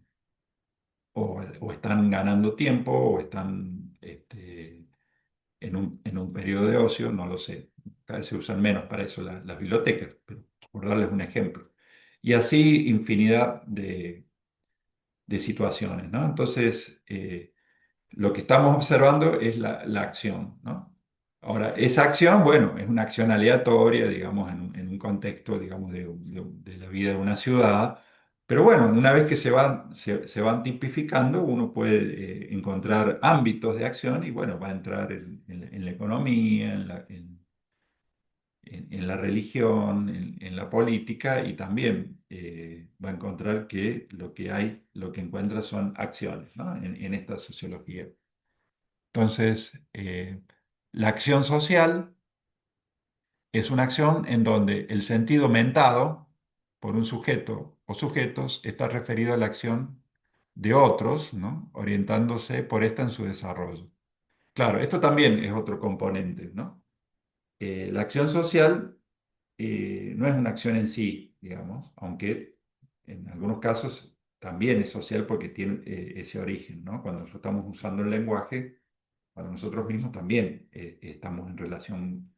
o están ganando tiempo, o están en un periodo de ocio, no lo sé. Cada vez se usan menos para eso las bibliotecas, pero por darles un ejemplo. Y así infinidad de situaciones, ¿no? Entonces, lo que estamos observando es la acción, ¿no? Ahora, esa acción, bueno, es una acción aleatoria, digamos, en un contexto, digamos, de la vida de una ciudad, pero bueno, una vez que se van tipificando, uno puede encontrar ámbitos de acción y bueno, va a entrar en la economía, en la religión, en la política y también va a encontrar que lo que encuentra son acciones, ¿no? En esta sociología. Entonces, la acción social es una acción en donde el sentido mentado por un sujeto o sujetos está referido a la acción de otros, ¿no? Orientándose por esta en su desarrollo. Claro, esto también es otro componente, ¿no? La acción social no es una acción en sí, digamos, aunque en algunos casos también es social porque tiene ese origen, ¿no? Cuando nosotros estamos usando el lenguaje, para nosotros mismos también estamos en relación,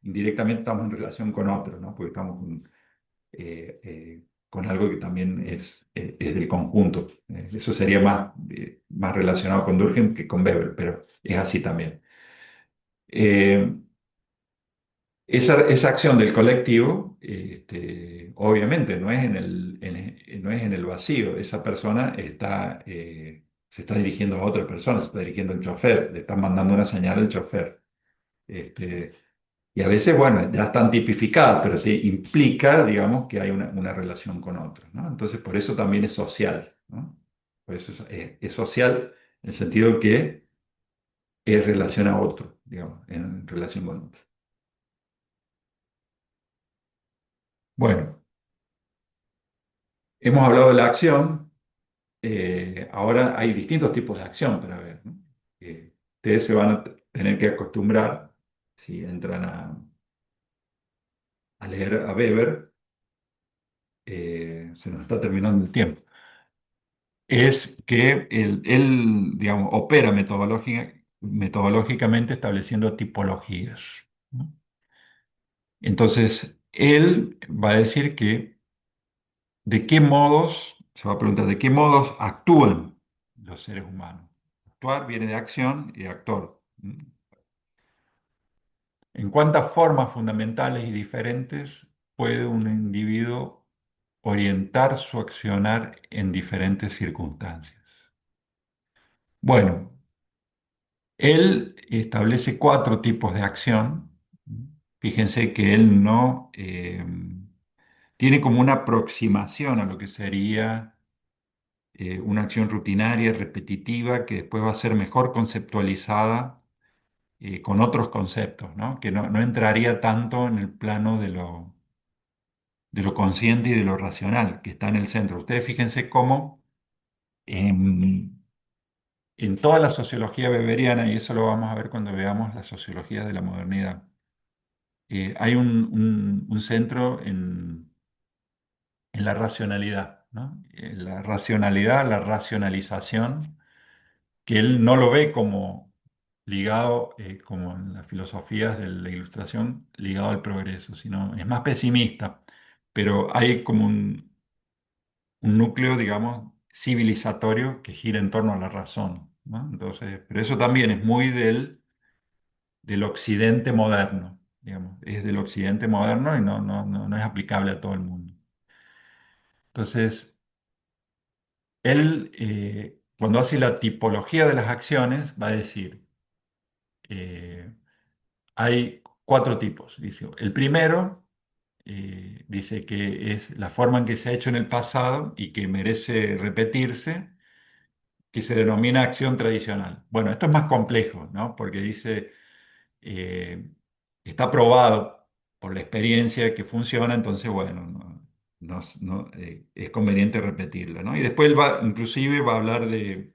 indirectamente estamos en relación con otros, ¿no? Porque estamos con algo que también es del conjunto. Eso sería más relacionado con Durkheim que con Weber, pero es así también. Eh, esa acción del colectivo, obviamente, no es no es en el vacío. Esa persona se está dirigiendo a otra persona, se está dirigiendo al chofer, le están mandando una señal al chofer. Este, y a veces, bueno, ya están tipificadas, pero sí implica, digamos, que hay una relación con otros, ¿no? Entonces, por eso también es social, ¿no? Por eso es social en el sentido que es relación a otro, digamos, en relación con otro. Bueno, hemos hablado de la acción. Ahora hay distintos tipos de acción para ver, ¿no? Ustedes se van a tener que acostumbrar, si entran a leer a Weber, se nos está terminando el tiempo, es que él, digamos, opera metodológicamente estableciendo tipologías, ¿no? Entonces, él va a decir que de qué modos, se va a preguntar, de qué modos actúan los seres humanos. Actuar viene de acción y de actor. ¿En cuántas formas fundamentales y diferentes puede un individuo orientar su accionar en diferentes circunstancias? Bueno, él establece cuatro tipos de acción. Fíjense que él no tiene como una aproximación a lo que sería una acción rutinaria, repetitiva, que después va a ser mejor conceptualizada con otros conceptos, ¿no? Que no entraría tanto en el plano de lo consciente y de lo racional, que está en el centro. Ustedes fíjense cómo en toda la sociología weberiana, y eso lo vamos a ver cuando veamos la sociología de la modernidad, hay un centro en la racionalidad, ¿no? La racionalidad, la racionalización, que él no lo ve como ligado, como en las filosofías de la Ilustración, ligado al progreso, sino es más pesimista, pero hay como un núcleo, digamos, civilizatorio que gira en torno a la razón, ¿no? Entonces, pero eso también es muy del occidente moderno, digamos, es del occidente moderno y no es aplicable a todo el mundo. Entonces, él, cuando hace la tipología de las acciones, va a decir, eh, hay cuatro tipos. Dice, el primero dice que es la forma en que se ha hecho en el pasado y que merece repetirse, que se denomina acción tradicional. Bueno, esto es más complejo, ¿no? Porque dice, eh, está probado por la experiencia que funciona, entonces, bueno, es conveniente repetirla, ¿no? Y después él va, inclusive va a hablar de,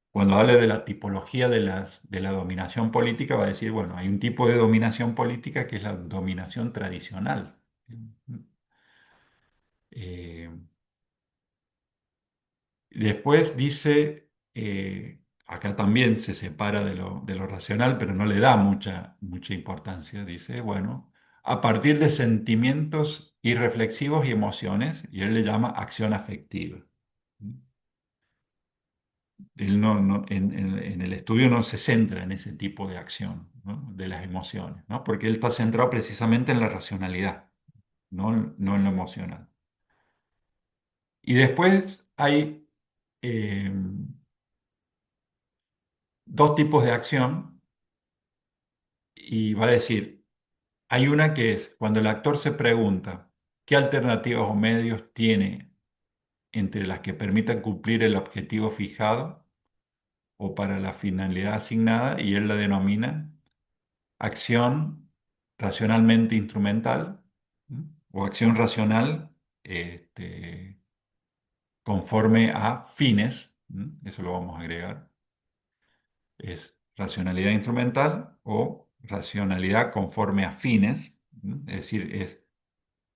cuando hable de la tipología de la dominación política, va a decir, bueno, hay un tipo de dominación política que es la dominación tradicional. Eh, Después dice, acá también se separa de lo racional, pero no le da mucha importancia. Dice, bueno, a partir de sentimientos irreflexivos y emociones, y él le llama acción afectiva. él en el estudio no se centra en ese tipo de acción, ¿no? De las emociones, ¿no? Porque él está centrado precisamente en la racionalidad, no en lo emocional. Y después hay eh, dos tipos de acción y va a decir, hay una que es cuando el actor se pregunta qué alternativas o medios tiene entre las que permitan cumplir el objetivo fijado o para la finalidad asignada y él la denomina acción racionalmente instrumental, ¿m? O acción racional este, conforme a fines, ¿m? Eso lo vamos a agregar, es racionalidad instrumental o racionalidad conforme a fines, ¿m? Es decir, es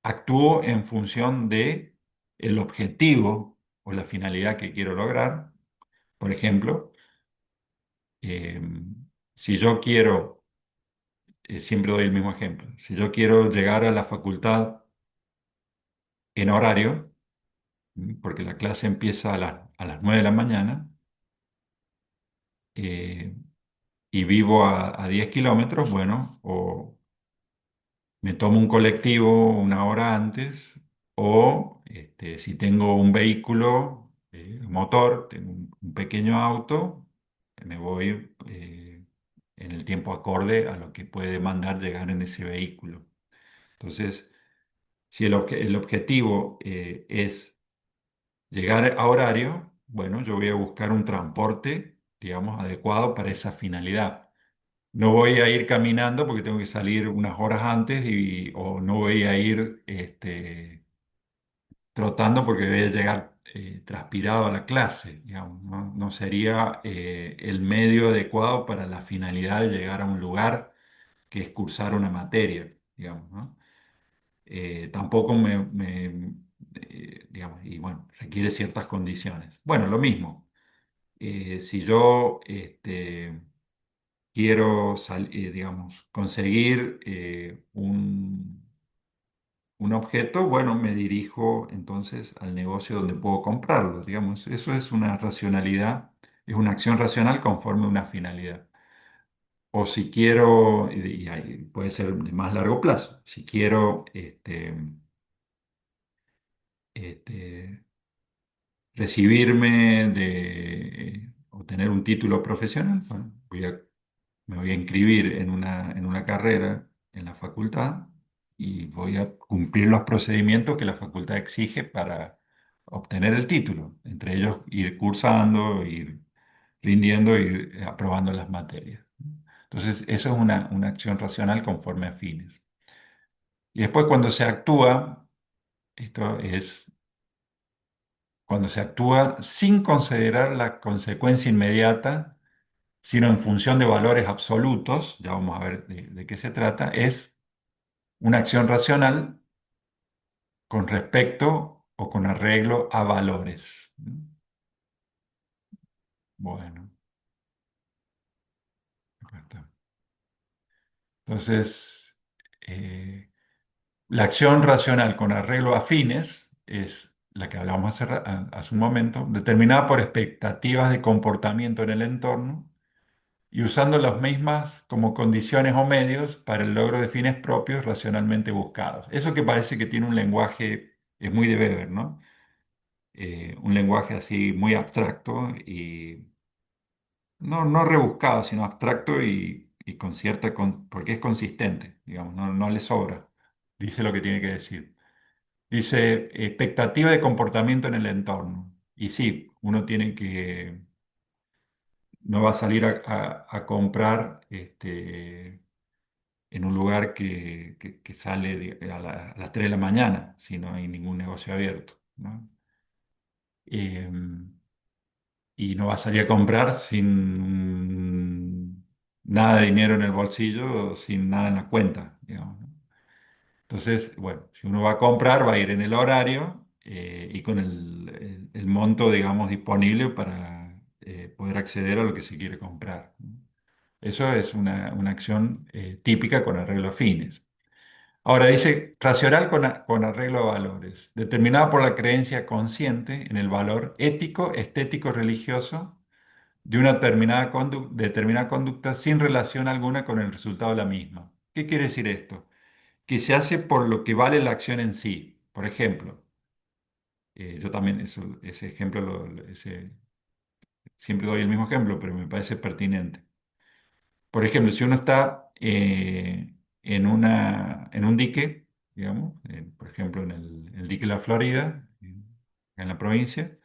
actúo en función de el objetivo o la finalidad que quiero lograr. Por ejemplo, eh, si yo quiero, siempre doy el mismo ejemplo, si yo quiero llegar a la facultad en horario, porque la clase empieza a las 9 de la mañana, eh, y vivo a 10 kilómetros, bueno, o me tomo un colectivo una hora antes, o si tengo un vehículo, motor, tengo un pequeño auto, me voy en el tiempo acorde a lo que puede demandar llegar en ese vehículo. Entonces, si el objetivo es llegar a horario, bueno, yo voy a buscar un transporte, digamos, adecuado para esa finalidad. No voy a ir caminando porque tengo que salir unas horas antes o no voy a ir trotando porque voy a llegar transpirado a la clase, digamos, ¿no? No sería el medio adecuado para la finalidad de llegar a un lugar que es cursar una materia, digamos, ¿no? Tampoco digamos, y bueno, requiere ciertas condiciones. Bueno, lo mismo. Si yo quiero, digamos, conseguir un objeto, bueno, me dirijo entonces al negocio donde puedo comprarlo, digamos. Eso es una racionalidad, es una acción racional conforme a una finalidad. O si quiero, y ahí puede ser de más largo plazo, si quiero este, recibirme de obtener un título profesional, bueno, me voy a inscribir en una carrera en la facultad y voy a cumplir los procedimientos que la facultad exige para obtener el título, entre ellos ir cursando, ir rindiendo, ir aprobando las materias. Entonces, eso es una acción racional conforme a fines. Y después cuando se actúa, esto es cuando se actúa sin considerar la consecuencia inmediata, sino en función de valores absolutos, ya vamos a ver de qué se trata, es una acción racional con respecto o con arreglo a valores. Bueno, correcto. Entonces, eh, la acción racional con arreglo a fines es la que hablamos hace un momento, determinada por expectativas de comportamiento en el entorno y usando las mismas como condiciones o medios para el logro de fines propios racionalmente buscados. Eso que parece que tiene un lenguaje, es muy de Weber, ¿no? Un lenguaje así muy abstracto y no rebuscado, sino abstracto y con cierta, porque es consistente, digamos, no le sobra. Dice lo que tiene que decir. Dice expectativa de comportamiento en el entorno. Y sí, uno tiene que no va a salir a comprar en un lugar que sale a las 3 de la mañana, si no hay ningún negocio abierto, ¿no? Eh, y no va a salir a comprar sin nada de dinero en el bolsillo, sin nada en la cuenta, digamos, ¿no? Entonces, bueno, si uno va a comprar, va a ir en el horario y con el monto, digamos, disponible para poder acceder a lo que se quiere comprar, ¿no? Eso es una acción típica con arreglo a fines. Ahora dice, racional con arreglo a valores, determinada por la creencia consciente en el valor ético, estético, religioso de una determinada conducta sin relación alguna con el resultado de la misma. ¿Qué quiere decir esto? Que se hace por lo que vale la acción en sí. Por ejemplo, yo también ese ejemplo, siempre doy el mismo ejemplo, pero me parece pertinente. Por ejemplo, si uno está en un dique, digamos, por ejemplo, en el dique de la Florida, en la provincia,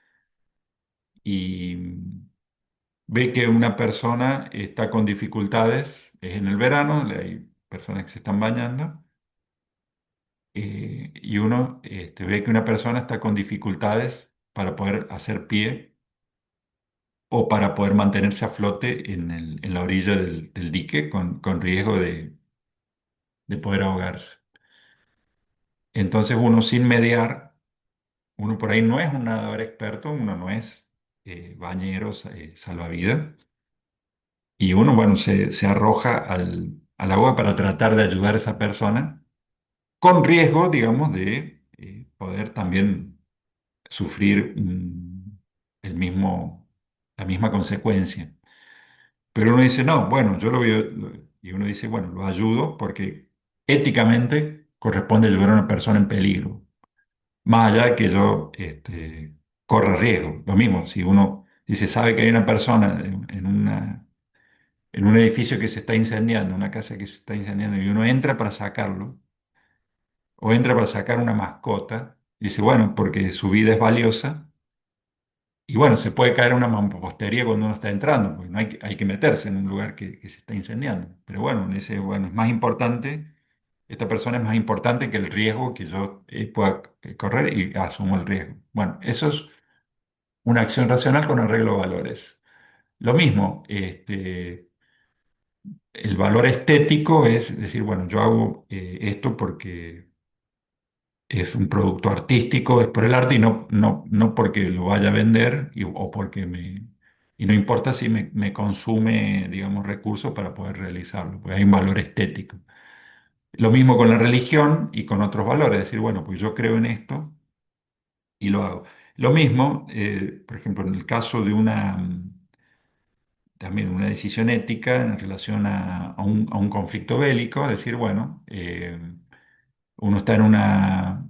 y ve que una persona está con dificultades, es en el verano, hay personas que se están bañando, y uno ve que una persona está con dificultades para poder hacer pie o para poder mantenerse a flote en la orilla del dique con riesgo de poder ahogarse. Entonces uno sin mediar, uno por ahí no es un nadador experto, uno no es bañero, salvavidas, y uno, bueno, se arroja al agua para tratar de ayudar a esa persona, con riesgo, digamos, de poder también sufrir el mismo, la misma consecuencia. Pero uno dice, no, bueno, yo lo veo, y uno dice, bueno, lo ayudo porque éticamente corresponde ayudar a una persona en peligro, más allá de que yo corra riesgo. Lo mismo, si uno dice, sabe que hay una persona en un edificio que se está incendiando, una casa que se está incendiando, y uno entra para sacarlo, o entra para sacar una mascota, dice, bueno, porque su vida es valiosa. Y bueno, se puede caer una mampostería cuando uno está entrando, porque no hay que meterse en un lugar que se está incendiando. Pero bueno, uno dice, bueno, es más importante, esta persona es más importante que el riesgo que yo pueda correr y asumo el riesgo. Bueno, eso es una acción racional con arreglo de valores. Lo mismo, el valor estético es decir, bueno, yo hago esto porque es un producto artístico, es por el arte y no porque lo vaya a vender o porque y no importa si me consume, digamos, recursos para poder realizarlo, porque hay un valor estético. Lo mismo con la religión y con otros valores, es decir, bueno, pues yo creo en esto y lo hago. Lo mismo, por ejemplo, en el caso de también una decisión ética en relación a un conflicto bélico, es decir, bueno, uno está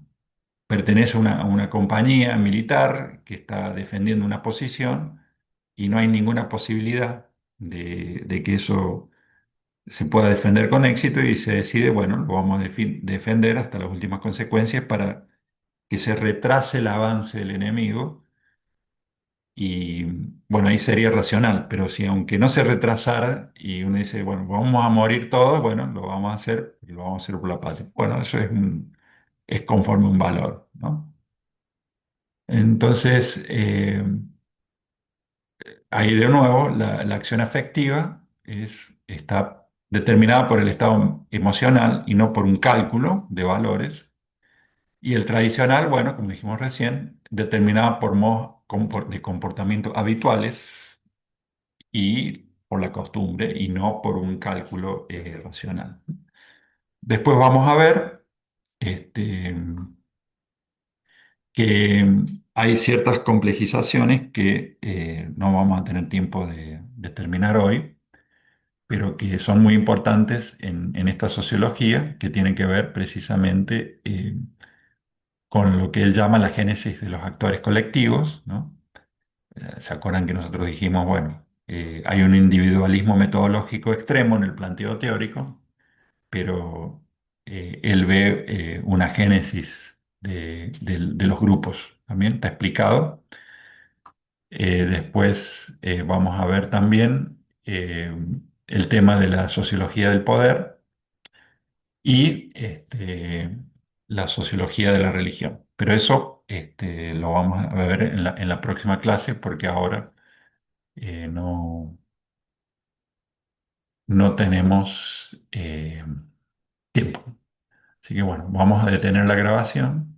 pertenece a una compañía militar que está defendiendo una posición y no hay ninguna posibilidad de que eso se pueda defender con éxito y se decide, bueno, lo vamos a defender hasta las últimas consecuencias para que se retrase el avance del enemigo y, bueno, ahí sería racional, pero si aunque no se retrasara y uno dice, bueno, vamos a morir todos, bueno, lo vamos a hacer y lo vamos a hacer por la patria. Bueno, eso es conforme a un valor, ¿no? Entonces, ahí de nuevo, la acción afectiva está determinada por el estado emocional y no por un cálculo de valores. Y el tradicional, bueno, como dijimos recién, determinada por modos de comportamiento habituales y por la costumbre y no por un cálculo racional. Después vamos a ver que hay ciertas complejizaciones que no vamos a tener tiempo de terminar hoy, pero que son muy importantes en esta sociología, que tienen que ver precisamente con lo que él llama la génesis de los actores colectivos, ¿no? ¿Se acuerdan que nosotros dijimos, bueno, hay un individualismo metodológico extremo en el planteo teórico, pero él ve una génesis de los grupos, también está explicado. Después vamos a ver también el tema de la sociología del poder y la sociología de la religión. Pero eso lo vamos a ver en la próxima clase porque ahora no, no tenemos tiempo. Así que bueno, vamos a detener la grabación.